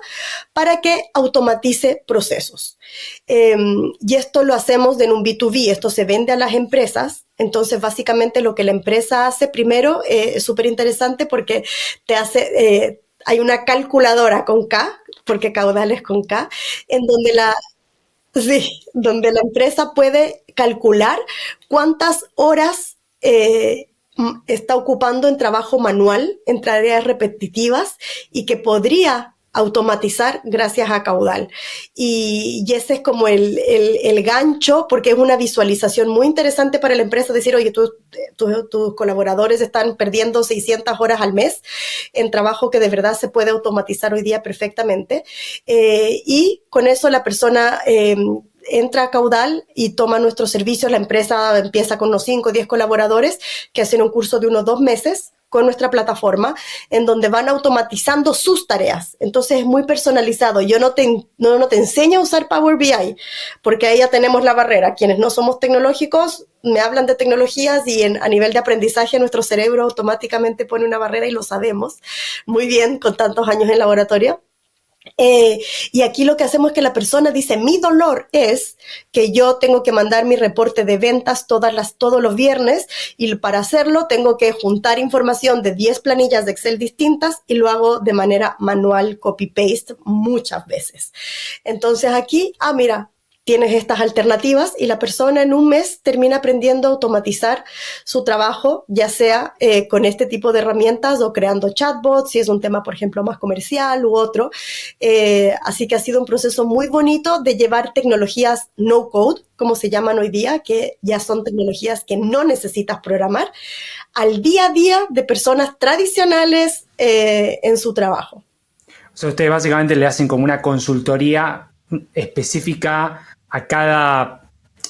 para que automatice procesos. Y esto lo hacemos en un B2B, esto se vende a las empresas. Entonces, básicamente lo que la empresa hace primero es súper interesante porque hay una calculadora con K, porque Caudal es con K, en donde donde la empresa puede calcular cuántas horas está ocupando en trabajo manual, en tareas repetitivas, y que podría automatizar gracias a Caudal. Y ese es como el gancho, porque es una visualización muy interesante para la empresa, decir, oye, tus colaboradores están perdiendo 600 horas al mes en trabajo que de verdad se puede automatizar hoy día perfectamente. Y con eso la persona entra a Caudal y toma nuestros servicios. La empresa empieza con unos 5 o 10 colaboradores que hacen un curso de unos 2 meses con nuestra plataforma, en donde van automatizando sus tareas. Entonces es muy personalizado. Yo no te enseño a usar Power BI, porque ahí ya tenemos la barrera. Quienes no somos tecnológicos me hablan de tecnologías y a nivel de aprendizaje nuestro cerebro automáticamente pone una barrera y lo sabemos muy bien con tantos años en laboratorio. Y aquí lo que hacemos es que la persona dice, mi dolor es que yo tengo que mandar mi reporte de ventas todos los viernes, y para hacerlo tengo que juntar información de 10 planillas de Excel distintas y lo hago de manera manual, copy-paste, muchas veces. Entonces aquí, mira, tienes estas alternativas y la persona en un mes termina aprendiendo a automatizar su trabajo, ya sea con este tipo de herramientas o creando chatbots, si es un tema, por ejemplo, más comercial u otro. Así que ha sido un proceso muy bonito de llevar tecnologías no-code, como se llaman hoy día, que ya son tecnologías que no necesitas programar, al día a día de personas tradicionales en su trabajo. O sea, ustedes básicamente le hacen como una consultoría específica a cada,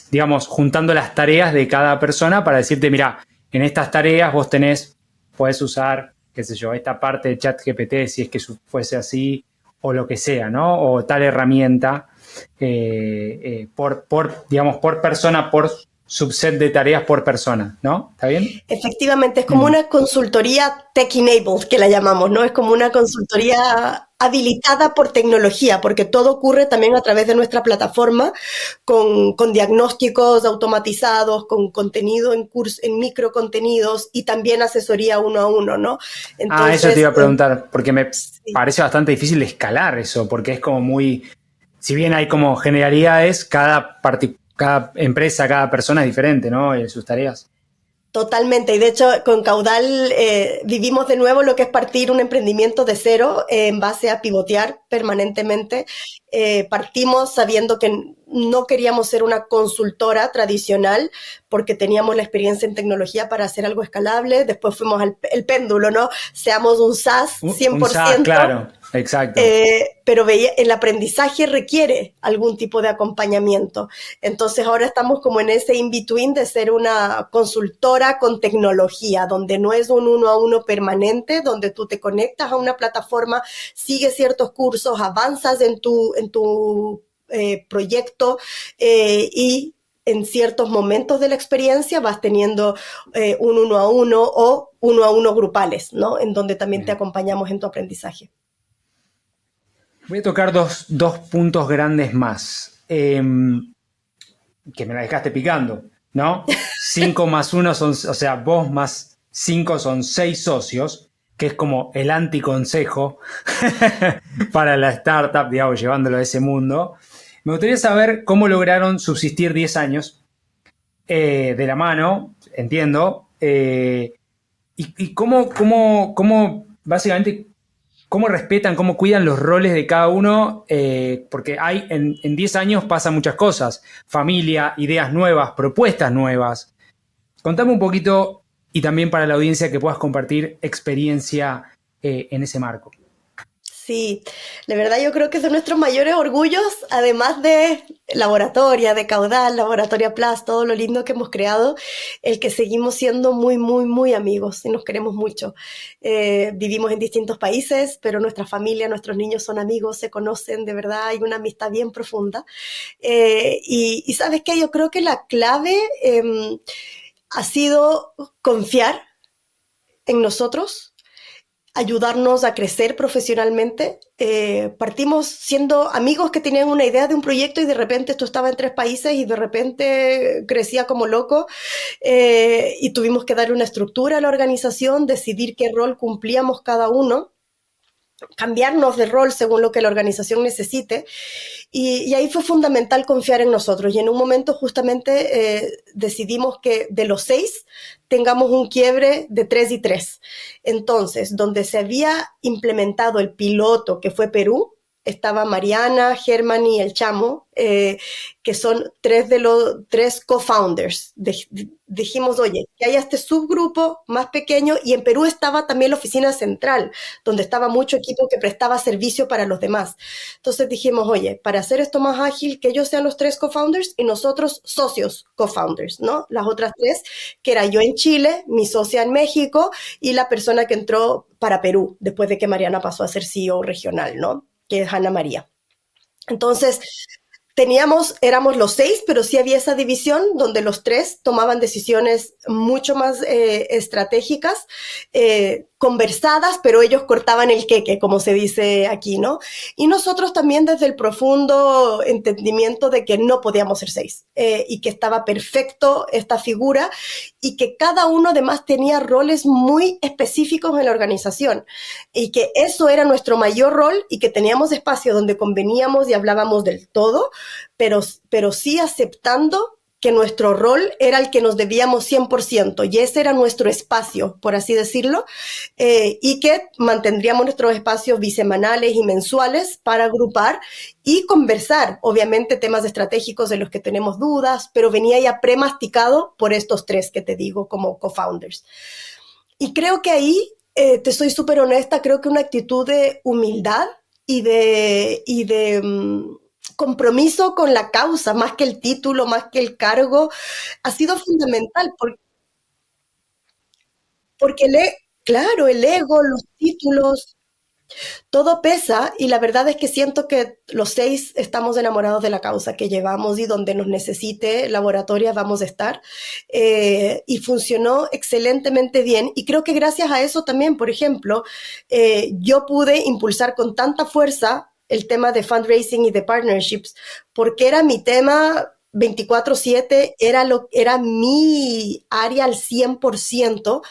digamos, juntando las tareas de cada persona para decirte, mira, en estas tareas vos podés usar, qué sé yo, esta parte de ChatGPT si es que fuese así, o lo que sea, ¿no? O tal herramienta, digamos, por persona, por subset de tareas por persona, ¿no? ¿Está bien? Efectivamente, es como una consultoría tech-enabled, que la llamamos, ¿no? Es como una consultoría habilitada por tecnología, porque todo ocurre también a través de nuestra plataforma, con diagnósticos automatizados, con contenido en microcontenidos y también asesoría 1-a-1, ¿no? Entonces, eso te iba a preguntar, porque me sí. parece bastante difícil escalar eso, porque es como muy, si bien hay como generalidades, cada empresa, cada persona es diferente, ¿no? En sus tareas. Totalmente, y de hecho con Caudal vivimos de nuevo lo que es partir un emprendimiento de cero en base a pivotear permanentemente. Partimos sabiendo que no queríamos ser una consultora tradicional porque teníamos la experiencia en tecnología para hacer algo escalable. Después fuimos el péndulo, ¿no? Seamos un SaaS 100%. Un SaaS, claro, exacto. Pero el aprendizaje requiere algún tipo de acompañamiento. Entonces ahora estamos como en ese in-between de ser una consultora con tecnología, donde no es un 1-a-1 permanente, donde tú te conectas a una plataforma, sigues ciertos cursos, avanzas en tu proyecto y en ciertos momentos de la experiencia vas teniendo un 1-a-1 o 1-a-1 grupales, ¿no? En donde también te acompañamos en tu aprendizaje. Voy a tocar dos puntos grandes más, que me la dejaste picando, ¿no? 5 más 1 son, o sea, vos más 5 son 6 socios, que es como el anticonsejo para la startup, digamos, llevándolo a ese mundo. Me gustaría saber cómo lograron subsistir 10 años de la mano, entiendo, y cómo básicamente, cómo respetan, cómo cuidan los roles de cada uno, porque en 10 años pasan muchas cosas, familia, ideas nuevas, propuestas nuevas. Contame un poquito, y también para la audiencia que puedas compartir experiencia en ese marco. Sí, de verdad yo creo que son nuestros mayores orgullos, además de Laboratoria, de Caudal, Laboratoria Plus, todo lo lindo que hemos creado, el que seguimos siendo muy, muy, muy amigos y nos queremos mucho. Vivimos en distintos países, pero nuestra familia, nuestros niños son amigos, se conocen, de verdad hay una amistad bien profunda. Y ¿sabes qué? Yo creo que la clave ha sido confiar en nosotros, ayudarnos a crecer profesionalmente. Partimos siendo amigos que tenían una idea de un proyecto y de repente esto estaba en 3 países y de repente crecía como loco, y tuvimos que darle una estructura a la organización, decidir qué rol cumplíamos cada uno, cambiarnos de rol según lo que la organización necesite, y ahí fue fundamental confiar en nosotros, y en un momento justamente decidimos que de los 6 tengamos un quiebre de 3 y 3. Entonces, donde se había implementado el piloto, que fue Perú, estaba Mariana, Germán y el Chamo, que son tres co-founders. Dijimos, oye, que haya este subgrupo más pequeño, y en Perú estaba también la oficina central, donde estaba mucho equipo que prestaba servicio para los demás. Entonces dijimos, oye, para hacer esto más ágil, que ellos sean los tres co-founders y nosotros socios co-founders, ¿no? Las otras tres, que era yo en Chile, mi socia en México y la persona que entró para Perú, después de que Mariana pasó a ser CEO regional, ¿no? Que es Ana María. Entonces, éramos los 6, pero sí había esa división donde los 3 tomaban decisiones mucho más estratégicas, conversadas, pero ellos cortaban el queque, como se dice aquí, ¿no? Y nosotros también desde el profundo entendimiento de que no podíamos ser 6, y que estaba perfecto esta figura, y que cada uno además tenía roles muy específicos en la organización, y que eso era nuestro mayor rol, y que teníamos espacio donde conveníamos y hablábamos del todo, pero sí aceptando que nuestro rol era el que nos debíamos 100%, y ese era nuestro espacio, por así decirlo, y que mantendríamos nuestros espacios bisemanales y mensuales para agrupar y conversar, obviamente, temas estratégicos de los que tenemos dudas, pero venía ya premasticado por estos 3 que te digo como co-founders. Y creo que ahí, te soy súper honesta, creo que una actitud de humildad y de compromiso con la causa, más que el título, más que el cargo, ha sido fundamental, porque claro, el ego, los títulos, todo pesa, y la verdad es que siento que los 6 estamos enamorados de la causa que llevamos, y donde nos necesite Laboratoria vamos a estar, y funcionó excelentemente bien, y creo que gracias a eso también, por ejemplo, yo pude impulsar con tanta fuerza el tema de fundraising y de partnerships, porque era mi tema 24/7, era mi área al 100%.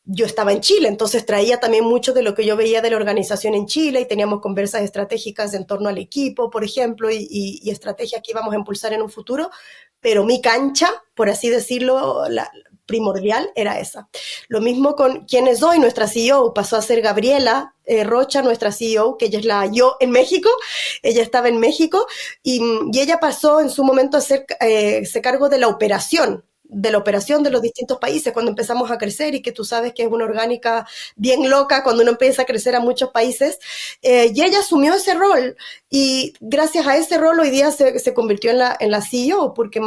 Yo estaba en Chile, entonces traía también mucho de lo que yo veía de la organización en Chile, y teníamos conversas estratégicas en torno al equipo, por ejemplo, y estrategias que íbamos a impulsar en un futuro, pero mi cancha, por así decirlo, la primordial era esa. Lo mismo con quien es hoy nuestra CEO, pasó a ser Gabriela Rocha, nuestra CEO, que ella es la yo en México, ella estaba en México, y ella pasó en su momento a hacerse cargo de la operación de los distintos países cuando empezamos a crecer, y que tú sabes que es una orgánica bien loca cuando uno empieza a crecer a muchos países, y ella asumió ese rol, y gracias a ese rol hoy día se convirtió en la CEO, porque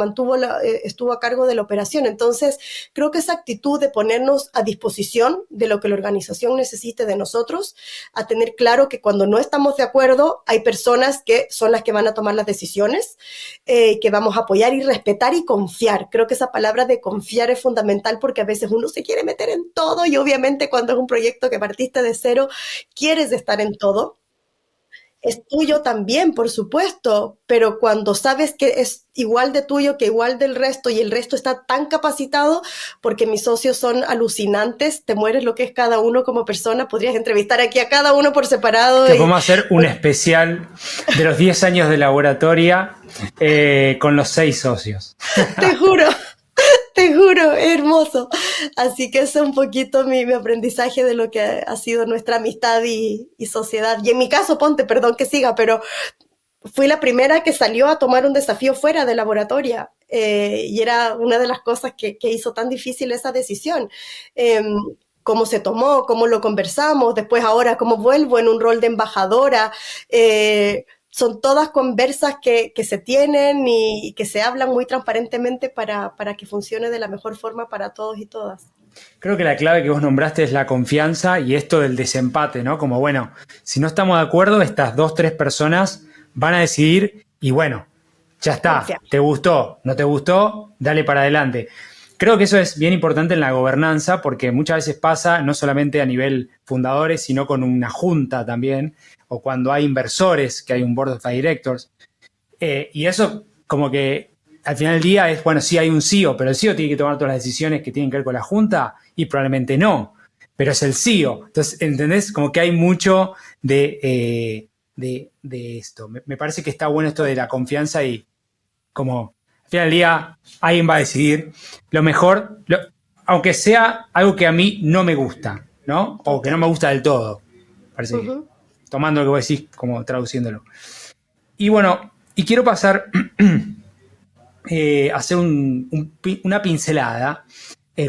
estuvo a cargo de la operación. Entonces creo que esa actitud de ponernos a disposición de lo que la organización necesite de nosotros, a tener claro que cuando no estamos de acuerdo hay personas que son las que van a tomar las decisiones, que vamos a apoyar y respetar y confiar. Creo que esa palabra de confiar es fundamental, porque a veces uno se quiere meter en todo, y obviamente cuando es un proyecto que partiste de cero, quieres estar en todo. Es tuyo también, por supuesto, pero cuando sabes que es igual de tuyo que igual del resto, y el resto está tan capacitado, porque mis socios son alucinantes, te mueres lo que es cada uno como persona. Podrías entrevistar aquí a cada uno por separado. Que podemos hacer un especial de los 10 años de Laboratoria, con los 6 socios. Te juro. Te juro, es hermoso. Así que ese es un poquito mi aprendizaje de lo que ha sido nuestra amistad y sociedad. Y en mi caso, ponte, perdón que siga, pero fui la primera que salió a tomar un desafío fuera de Laboratoria, y era una de las cosas que hizo tan difícil esa decisión. Cómo se tomó, cómo lo conversamos, después ahora cómo vuelvo en un rol de embajadora. Son todas conversas que se tienen y que se hablan muy transparentemente para que funcione de la mejor forma para todos y todas. Creo que la clave que vos nombraste es la confianza y esto del desempate, ¿no? Como, bueno, si no estamos de acuerdo, estas 2, 3 personas van a decidir, y bueno, ya está, Confía. ¿te gustó? ¿No te gustó? Dale para adelante. Creo que eso es bien importante en la gobernanza, porque muchas veces pasa, no solamente a nivel fundadores, sino con una junta también, o cuando hay inversores, que hay un board of directors. Y eso como que al final del día es, bueno, sí hay un CEO, pero el CEO tiene que tomar todas las decisiones que tienen que ver con la junta, y probablemente no, pero es el CEO. Entonces, ¿entendés? Como que hay mucho de esto. Me parece que está bueno esto de la confianza, y como al final del día alguien va a decidir lo mejor, aunque sea algo que a mí no me gusta, ¿no? O que no me gusta del todo. Parece que tomando lo que vos decís, como traduciéndolo. Y bueno, y quiero pasar a hacer una pincelada,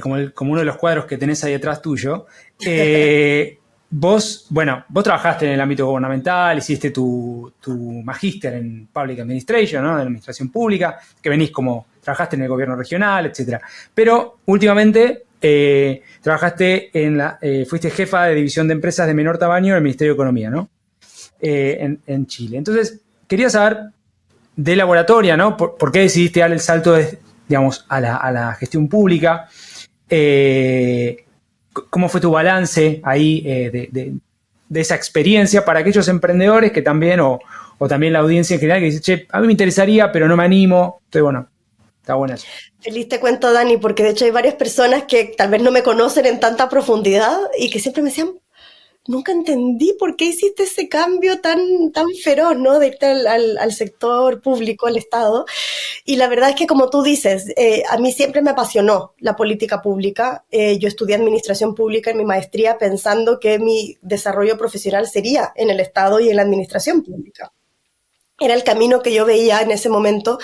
como uno de los cuadros que tenés ahí detrás tuyo. Vos trabajaste en el ámbito gubernamental, hiciste tu magíster en Public Administration, ¿no? De Administración Pública, que trabajaste en el gobierno regional, etcétera. Pero últimamente fuiste jefa de división de empresas de menor tamaño en el Ministerio de Economía, ¿no? En Chile. Entonces, quería saber de Laboratoria, ¿no? ¿Por qué decidiste dar el salto, a la gestión pública? ¿Cómo fue tu balance ahí de esa experiencia para aquellos emprendedores que también, o también la audiencia en general, que dice, che, a mí me interesaría, pero no me animo? Entonces, bueno, está bueno eso. Feliz te cuento, Dani, porque de hecho hay varias personas que tal vez no me conocen en tanta profundidad y que siempre me decían, nunca entendí por qué hiciste ese cambio tan feroz, ¿no? De irte al sector público, al Estado. Y la verdad es que, como tú dices, a mí siempre me apasionó la política pública. Yo estudié administración pública en mi maestría pensando que mi desarrollo profesional sería en el Estado y en la administración pública. Era el camino que yo veía en ese momento,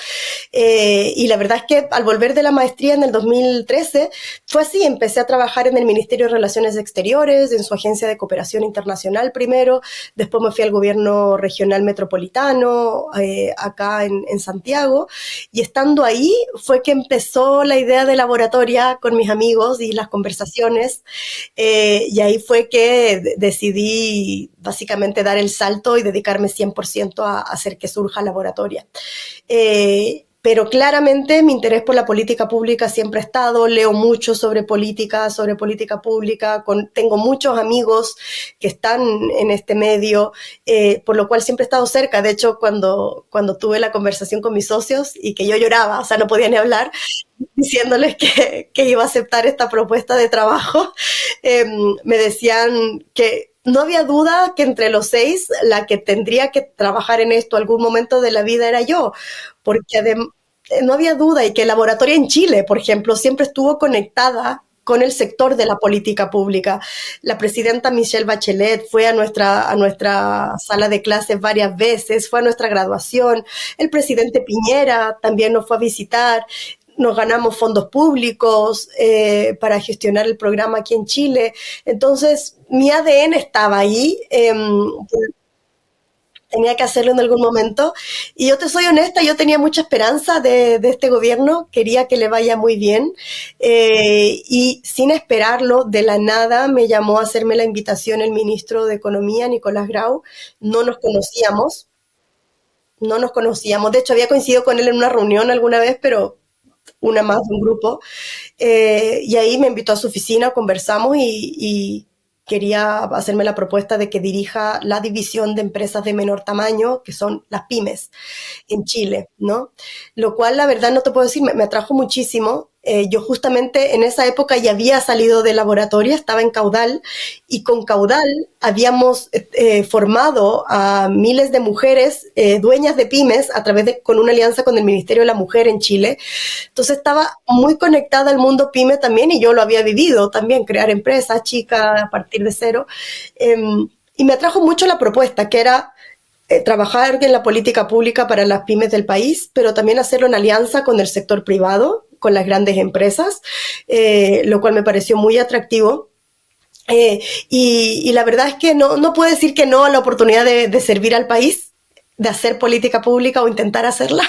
y la verdad es que al volver de la maestría en el 2013 fue así. Empecé a trabajar en el Ministerio de Relaciones Exteriores, en su agencia de cooperación internacional primero, después me fui al gobierno regional metropolitano, acá en Santiago, y estando ahí fue que empezó la idea de Laboratoria con mis amigos y las conversaciones, y ahí fue que decidí básicamente dar el salto y dedicarme 100% a hacer que surja Laboratoria. Pero claramente mi interés por la política pública siempre ha estado. Leo mucho sobre política pública, tengo muchos amigos que están en este medio, por lo cual siempre he estado cerca. De hecho, cuando tuve la conversación con mis socios y que yo lloraba, o sea, no podía ni hablar, diciéndoles que iba a aceptar esta propuesta de trabajo, me decían que no había duda que entre los 6, la que tendría que trabajar en esto algún momento de la vida era yo, porque no había duda, y que Laboratoria en Chile, por ejemplo, siempre estuvo conectada con el sector de la política pública. La presidenta Michelle Bachelet fue a nuestra sala de clases varias veces, fue a nuestra graduación, el presidente Piñera también nos fue a visitar. Nos ganamos fondos públicos para gestionar el programa aquí en Chile. Entonces, mi ADN estaba ahí. Tenía que hacerlo en algún momento. Y yo te soy honesta, yo tenía mucha esperanza de este gobierno, quería que le vaya muy bien. Y sin esperarlo, de la nada, me llamó a hacerme la invitación el ministro de Economía, Nicolás Grau. No nos conocíamos. De hecho, había coincidido con él en una reunión alguna vez, pero una más de un grupo, y ahí me invitó a su oficina, conversamos y quería hacerme la propuesta de que dirija la división de empresas de menor tamaño, que son las pymes en Chile, ¿no? Lo cual, la verdad, no te puedo decir, me atrajo muchísimo. Yo justamente en esa época ya había salido de Laboratoria, estaba en Caudal, y con Caudal habíamos formado a miles de mujeres dueñas de pymes con una alianza con el Ministerio de la Mujer en Chile. Entonces estaba muy conectada al mundo pyme también, y yo lo había vivido también, crear empresas chicas a partir de cero. Y me atrajo mucho la propuesta, que era trabajar en la política pública para las pymes del país, pero también hacerlo en alianza con el sector privado, con las grandes empresas, lo cual me pareció muy atractivo. Y la verdad es que no puedo decir que no a la oportunidad de servir al país, de hacer política pública o intentar hacerla.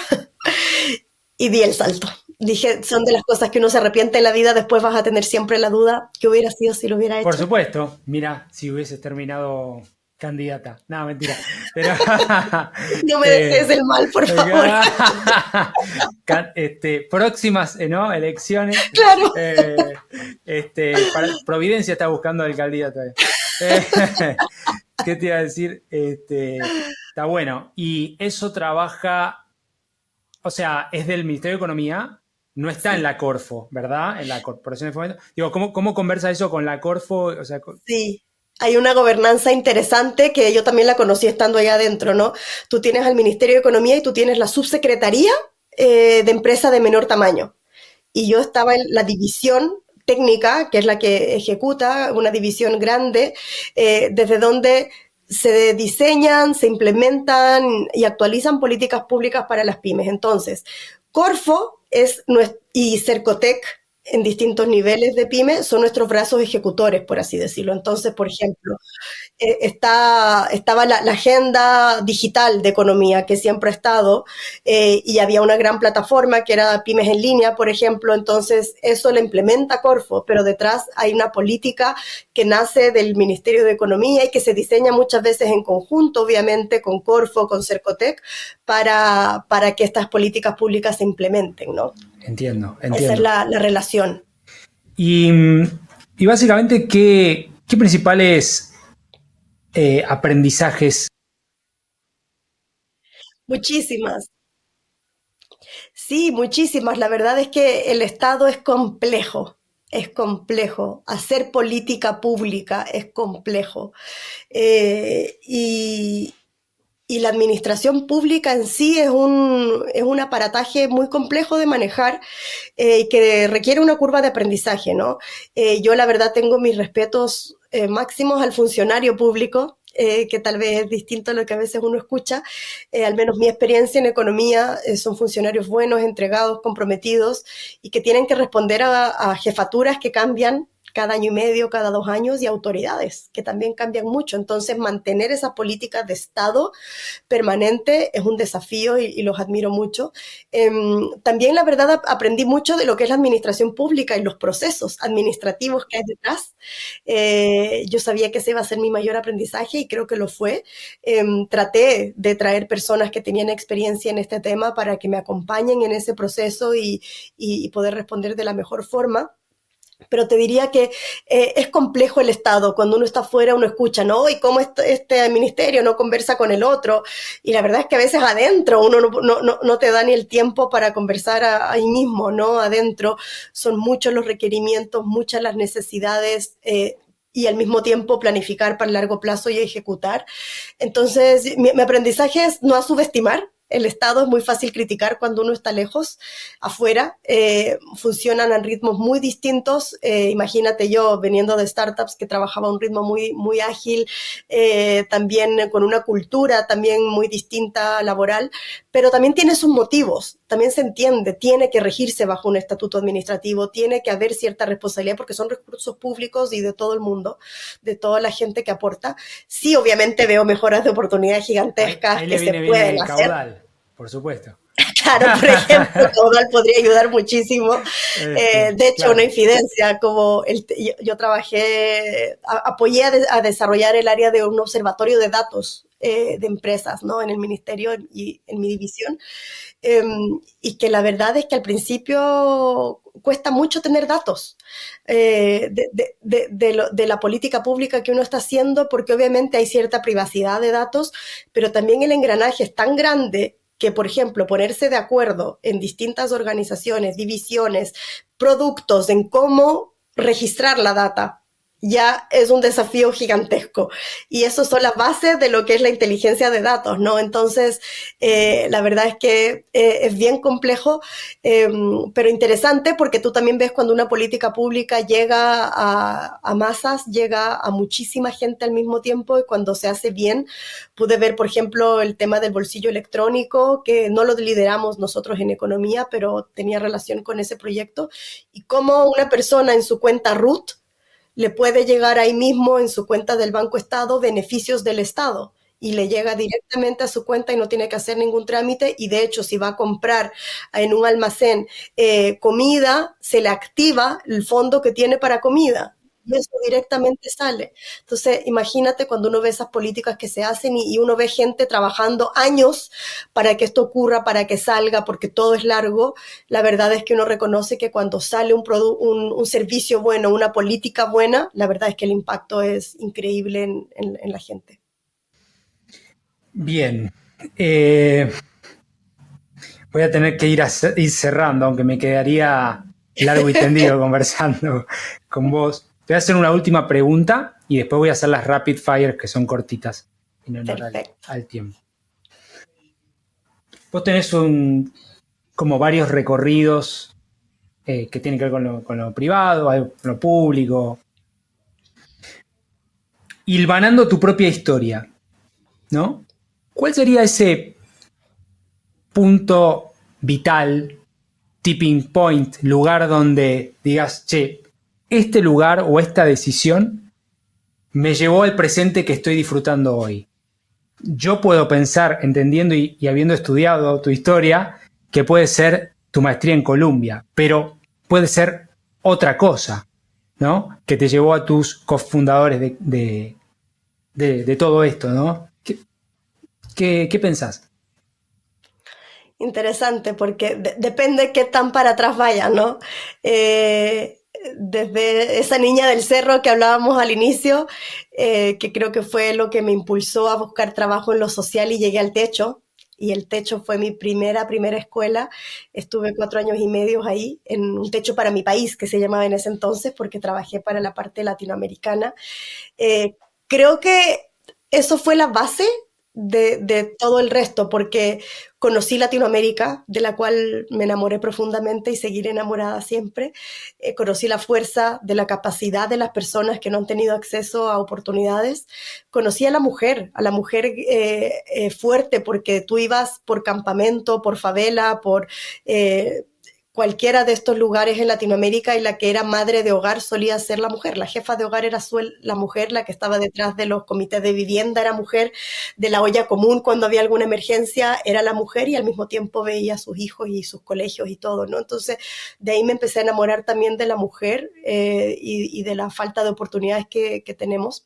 Y di el salto. Dije, son de las cosas que uno se arrepiente en la vida, después vas a tener siempre la duda que hubiera sido si lo hubiera hecho. Por supuesto, mira, si hubieses terminado candidata. No, mentira. Pero, no me desees el mal, por favor. Próximas, ¿no? Elecciones. Claro. Providencia está buscando alcaldía todavía. ¿Qué te iba a decir? Está bueno. Y eso trabaja, o sea, es del Ministerio de Economía, no está sí. En la Corfo, ¿verdad? En la Corporación de Fomento. Digo, ¿cómo conversa eso con la Corfo? O sea, sí. Hay una gobernanza interesante que yo también la conocí estando allá adentro, ¿no? Tú tienes al Ministerio de Economía y tú tienes la subsecretaría de empresa de menor tamaño. Y yo estaba en la división técnica, que es la que ejecuta, una división grande, desde donde se diseñan, se implementan y actualizan políticas públicas para las pymes. Entonces, Corfo y Cercotec en distintos niveles de pyme son nuestros brazos ejecutores, por así decirlo. Entonces, por ejemplo, estaba la agenda digital de economía que siempre ha estado, y había una gran plataforma que era Pymes en Línea, por ejemplo. Entonces eso lo implementa Corfo, pero detrás hay una política que nace del Ministerio de Economía y que se diseña muchas veces en conjunto, obviamente, con Corfo, con Cercotec, para que estas políticas públicas se implementen, ¿no? Entiendo. Esa es la relación. Y básicamente, ¿qué principales aprendizajes? Muchísimas. Sí, muchísimas. La verdad es que el Estado es complejo. Es complejo. Hacer política pública es complejo. Eh, y, y la administración pública en sí es un aparataje muy complejo de manejar, que requiere una curva de aprendizaje, ¿no? Yo la verdad tengo mis respetos máximos al funcionario público, que tal vez es distinto a lo que a veces uno escucha. Al menos mi experiencia en economía, son funcionarios buenos, entregados, comprometidos y que tienen que responder a jefaturas que cambian cada año y medio, cada 2 años, y autoridades que también cambian mucho. Entonces, mantener esas políticas de Estado permanente es un desafío y los admiro mucho. También, la verdad, aprendí mucho de lo que es la administración pública y los procesos administrativos que hay detrás. Yo sabía que ese iba a ser mi mayor aprendizaje y creo que lo fue. Traté de traer personas que tenían experiencia en este tema para que me acompañen en ese proceso y poder responder de la mejor forma. Pero te diría que es complejo el Estado. Cuando uno está afuera, uno escucha, ¿no? ¿Y cómo este ministerio no conversa con el otro? Y la verdad es que a veces adentro uno no te da ni el tiempo para conversar ahí mismo, ¿no? Adentro son muchos los requerimientos, muchas las necesidades, y al mismo tiempo planificar para el largo plazo y ejecutar. Entonces, mi aprendizaje es no a subestimar. El Estado es muy fácil criticar cuando uno está lejos, afuera. Funcionan a ritmos muy distintos. Imagínate yo, veniendo de startups, que trabajaba a un ritmo muy, muy ágil, también con una cultura también muy distinta laboral, pero también tiene sus motivos. También se entiende, tiene que regirse bajo un estatuto administrativo, tiene que haber cierta responsabilidad porque son recursos públicos y de todo el mundo, de toda la gente que aporta. Sí, obviamente veo mejoras de oportunidades gigantescas Ahí que le se viene bien pueden el hacer. caudal, por supuesto. Claro, por ejemplo, caudal podría ayudar muchísimo. De hecho, Claro. una infidencia, como yo trabajé, apoyé a desarrollar el área de un observatorio de datos, de empresas, ¿no? En el ministerio y en mi división. Eh, y que la verdad es que al principio cuesta mucho tener datos, de la política pública que uno está haciendo, porque obviamente hay cierta privacidad de datos, pero también el engranaje es tan grande que, por ejemplo, ponerse de acuerdo en distintas organizaciones, divisiones, productos, en cómo registrar la data, ya es un desafío gigantesco. Y eso son las bases de lo que es la inteligencia de datos, ¿no? Entonces, la verdad es que es bien complejo, pero interesante, porque tú también ves cuando una política pública llega a masas, llega a muchísima gente al mismo tiempo, y cuando se hace bien. Pude ver, por ejemplo, el tema del bolsillo electrónico, que no lo lideramos nosotros en economía, pero tenía relación con ese proyecto, y cómo una persona en su cuenta RUT le puede llegar ahí mismo en su cuenta del Banco Estado beneficios del Estado, y le llega directamente a su cuenta y no tiene que hacer ningún trámite. Y de hecho, si va a comprar en un almacén comida, se le activa el fondo que tiene para comida. Y eso directamente sale. Entonces, imagínate cuando uno ve esas políticas que se hacen, y uno ve gente trabajando años para que esto ocurra, para que salga, porque todo es largo. La verdad es que uno reconoce que cuando sale un servicio bueno, una política buena, la verdad es que el impacto es increíble en la gente. Bien. Voy a tener que ir cerrando, aunque me quedaría largo y tendido conversando con vos. Te voy a hacer una última pregunta y después voy a hacer las rapid fire, que son cortitas, en honor Perfecto. al tiempo. Vos tenés como varios recorridos que tienen que ver con lo privado, con lo público. Hilvanando tu propia historia, ¿no? ¿Cuál sería ese punto vital, tipping point, lugar donde digas, che, este lugar o esta decisión me llevó al presente que estoy disfrutando hoy? Yo puedo pensar, entendiendo y habiendo estudiado tu historia, que puede ser tu maestría en Columbia, pero puede ser otra cosa, ¿no? Que te llevó a tus cofundadores de todo esto, ¿no? ¿Qué pensás? Interesante, porque depende qué tan para atrás vaya, ¿no? Desde esa niña del cerro que hablábamos al inicio, que creo que fue lo que me impulsó a buscar trabajo en lo social y llegué al Techo. Y el Techo fue mi primera escuela. Estuve 4 años y medio ahí, en un Techo para mi país, que se llamaba en ese entonces, porque trabajé para la parte latinoamericana. Creo que eso fue la base de todo el resto, porque conocí Latinoamérica, de la cual me enamoré profundamente y seguiré enamorada siempre. Conocí la fuerza de la capacidad de las personas que no han tenido acceso a oportunidades. Conocí a la mujer fuerte, porque tú ibas por campamento, por favela, por cualquiera de estos lugares en Latinoamérica, y la que era madre de hogar solía ser la mujer. La jefa de hogar era la mujer, la que estaba detrás de los comités de vivienda era mujer, de la olla común cuando había alguna emergencia era la mujer, y al mismo tiempo veía a sus hijos y sus colegios y todo, ¿no? Entonces, de ahí me empecé a enamorar también de la mujer y de la falta de oportunidades que tenemos.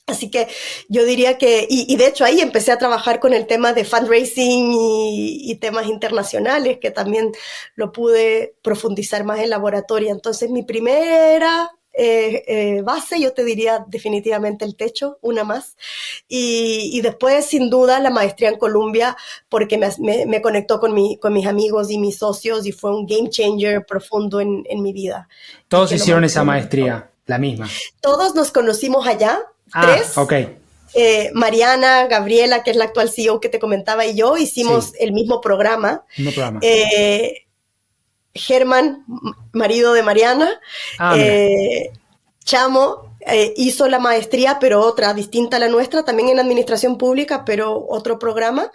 Así que yo diría que, y de hecho ahí empecé a trabajar con el tema de fundraising y temas internacionales, que también lo pude profundizar más en laboratorio. Entonces mi primera base, yo te diría definitivamente el Techo, una más. Y después, sin duda, la maestría en Columbia, porque me conectó con mis amigos y mis socios, y fue un game changer profundo en mi vida. Y Todos que lo hicieron esa mantengo. maestría, la misma. Todos nos conocimos allá. Ah, Tres, ok. Mariana, Gabriela, que es la actual CEO que te comentaba, y yo hicimos Sí, el mismo programa. mismo programa. Germán, marido de Mariana, Ah, mira. Chamo, hizo la maestría, pero otra, distinta a la nuestra, también en administración pública, pero otro programa.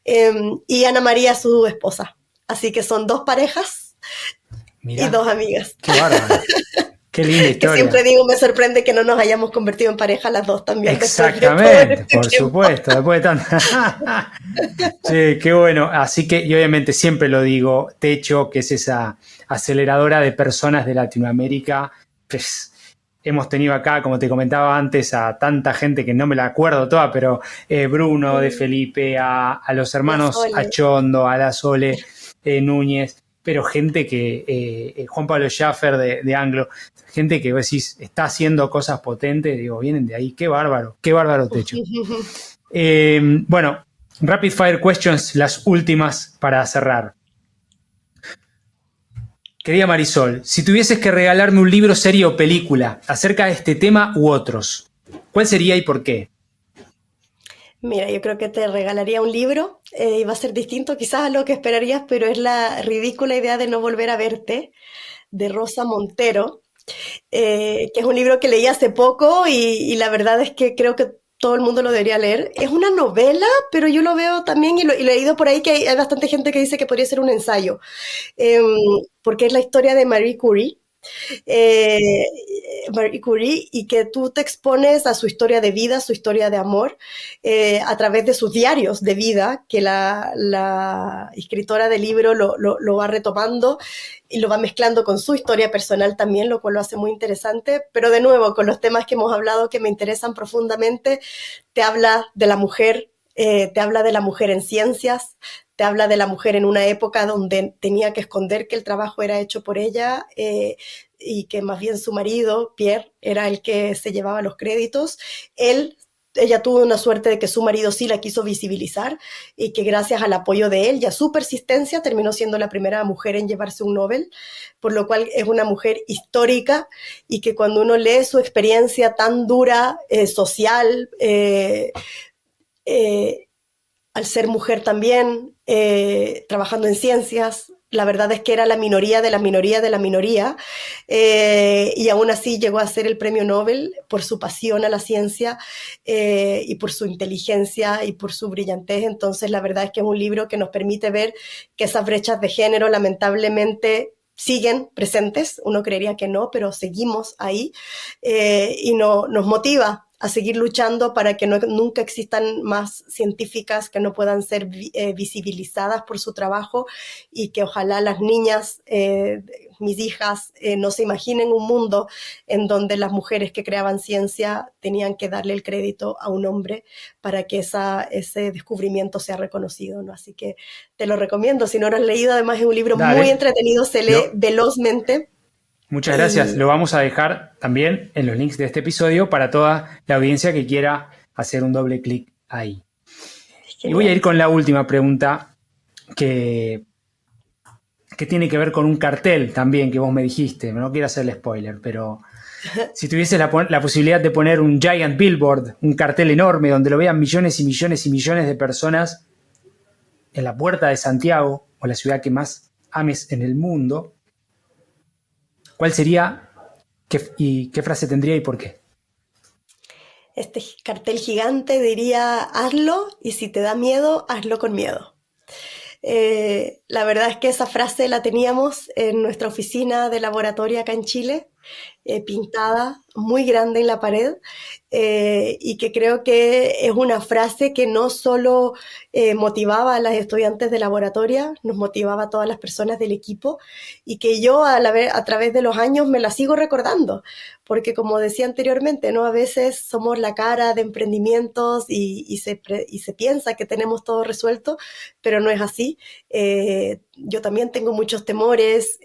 Y Ana María, su esposa. Así que son 2 parejas y Mirá, 2 amigas. qué bárbaro. Qué linda Que siempre historia. digo, me sorprende que no nos hayamos convertido en pareja las dos también después de todo Exactamente, este por tiempo. supuesto, después de tanto. Sí, qué bueno. Así que, y obviamente siempre lo digo, Techo, que es esa aceleradora de personas de Latinoamérica, pues hemos tenido acá, como te comentaba antes, a tanta gente que no me la acuerdo toda, pero Bruno, de Felipe, a los La hermanos Sole. Achondo, a la Sole Núñez, pero gente que, Juan Pablo Schaffer de Anglo, gente que vos decís, está haciendo cosas potentes, digo, vienen de ahí, qué bárbaro Techo. Bueno, rapid fire questions, las últimas para cerrar. Querida Marisol, si tuvieses que regalarme un libro, serie o película acerca de este tema u otros, ¿cuál sería y por qué? Mira, yo creo que te regalaría un libro, y va a ser distinto quizás a lo que esperarías, pero es La ridícula idea de no volver a verte, de Rosa Montero, que es un libro que leí hace poco, y la verdad es que creo que todo el mundo lo debería leer. Es una novela, pero yo lo veo también, y lo he leído por ahí, que hay bastante gente que dice que podría ser un ensayo, eh, porque es la historia de eh, Marie Curie, y que tú te expones a su historia de vida, su historia de amor, a través de sus diarios de vida, que la escritora del libro lo va retomando y lo va mezclando con su historia personal también, lo cual lo hace muy interesante. Pero de nuevo, con los temas que hemos hablado que me interesan profundamente, te habla de la mujer, te habla de la mujer en ciencias, te habla de la mujer en una época donde tenía que esconder que el trabajo era hecho por ella, y que más bien su marido, Pierre, era el que se llevaba los créditos. Ella tuvo una suerte de que su marido sí la quiso visibilizar, y que gracias al apoyo de él y a su persistencia terminó siendo la primera mujer en llevarse un Nobel, por lo cual es una mujer histórica, y que cuando uno lee su experiencia tan dura, social, al ser mujer también, trabajando en ciencias, la verdad es que era la minoría de la minoría de la minoría, y aún así llegó a ser el premio Nobel por su pasión a la ciencia, y por su inteligencia y por su brillantez. Entonces la verdad es que es un libro que nos permite ver que esas brechas de género lamentablemente siguen presentes. Uno creería que no, pero seguimos ahí, y nos motiva a seguir luchando para que nunca existan más científicas que no puedan ser visibilizadas por su trabajo, y que ojalá las niñas, mis hijas, no se imaginen un mundo en donde las mujeres que creaban ciencia tenían que darle el crédito a un hombre para que ese descubrimiento sea reconocido, ¿no? Así que te lo recomiendo. Si no lo has leído, además es un libro muy entretenido, se lee velozmente. Muchas gracias. Lo vamos a dejar también en los links de este episodio para toda la audiencia que quiera hacer un doble clic ahí. Y voy a ir con la última pregunta que tiene que ver con un cartel también que vos me dijiste. No quiero hacerle spoiler, pero si tuviese la posibilidad de poner un giant billboard, un cartel enorme donde lo vean millones y millones y millones de personas en la puerta de Santiago, o la ciudad que más ames en el mundo, ¿cuál sería y qué frase tendría y por qué? Este cartel gigante diría: hazlo, y si te da miedo, hazlo con miedo. La verdad es que esa frase la teníamos en nuestra oficina de laboratorio acá en Chile, pintada muy grande en la pared, y que creo que es una frase que no solo motivaba a las estudiantes de laboratorio, nos motivaba a todas las personas del equipo, y que yo a través de los años me la sigo recordando, porque como decía anteriormente, ¿no? A veces somos la cara de emprendimientos y se piensa que tenemos todo resuelto, pero no es así. Yo también tengo muchos temores,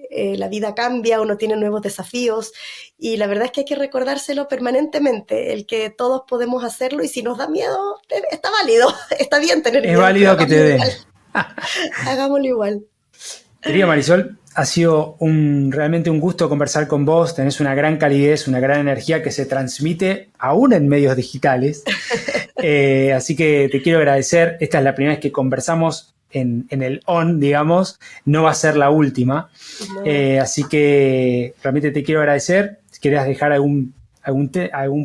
la vida cambia, uno tiene nuevos desafíos, y la verdad es que hay que recordárselo permanentemente, el que todos podemos hacerlo, y si nos da miedo, está válido, está bien tener miedo. Es válido que te dé. Hagámoslo igual. Querida Marisol, ha sido realmente un gusto conversar con vos. Tenés una gran calidez, una gran energía que se transmite aún en medios digitales. Así que te quiero agradecer. Esta es la primera vez que conversamos en el on, digamos. No va a ser la última. No. Así que realmente te quiero agradecer. Si querés dejar algún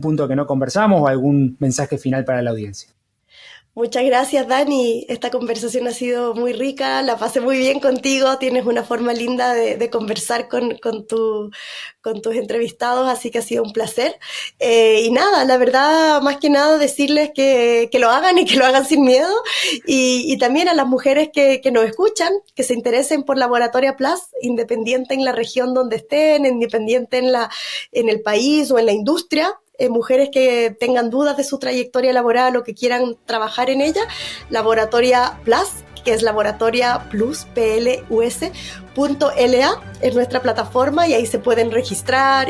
punto que no conversamos o algún mensaje final para la audiencia. Muchas gracias, Dani. Esta conversación ha sido muy rica, la pasé muy bien contigo, tienes una forma linda de conversar con tus entrevistados, así que ha sido un placer. Y nada, la verdad, más que nada, decirles que lo hagan, y que lo hagan sin miedo, y también a las mujeres que nos escuchan, que se interesen por Laboratoria Plus, independiente en la región donde estén, independiente en el país o en la industria. Mujeres que tengan dudas de su trayectoria laboral o que quieran trabajar en ella, Laboratoria Plus, que es Laboratoria Plus, plus.la, es nuestra plataforma, y ahí se pueden registrar,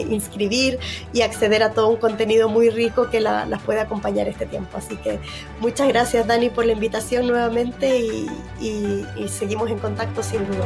inscribir y acceder a todo un contenido muy rico que las puede acompañar este tiempo. Así que muchas gracias, Dani, por la invitación nuevamente, y seguimos en contacto sin duda.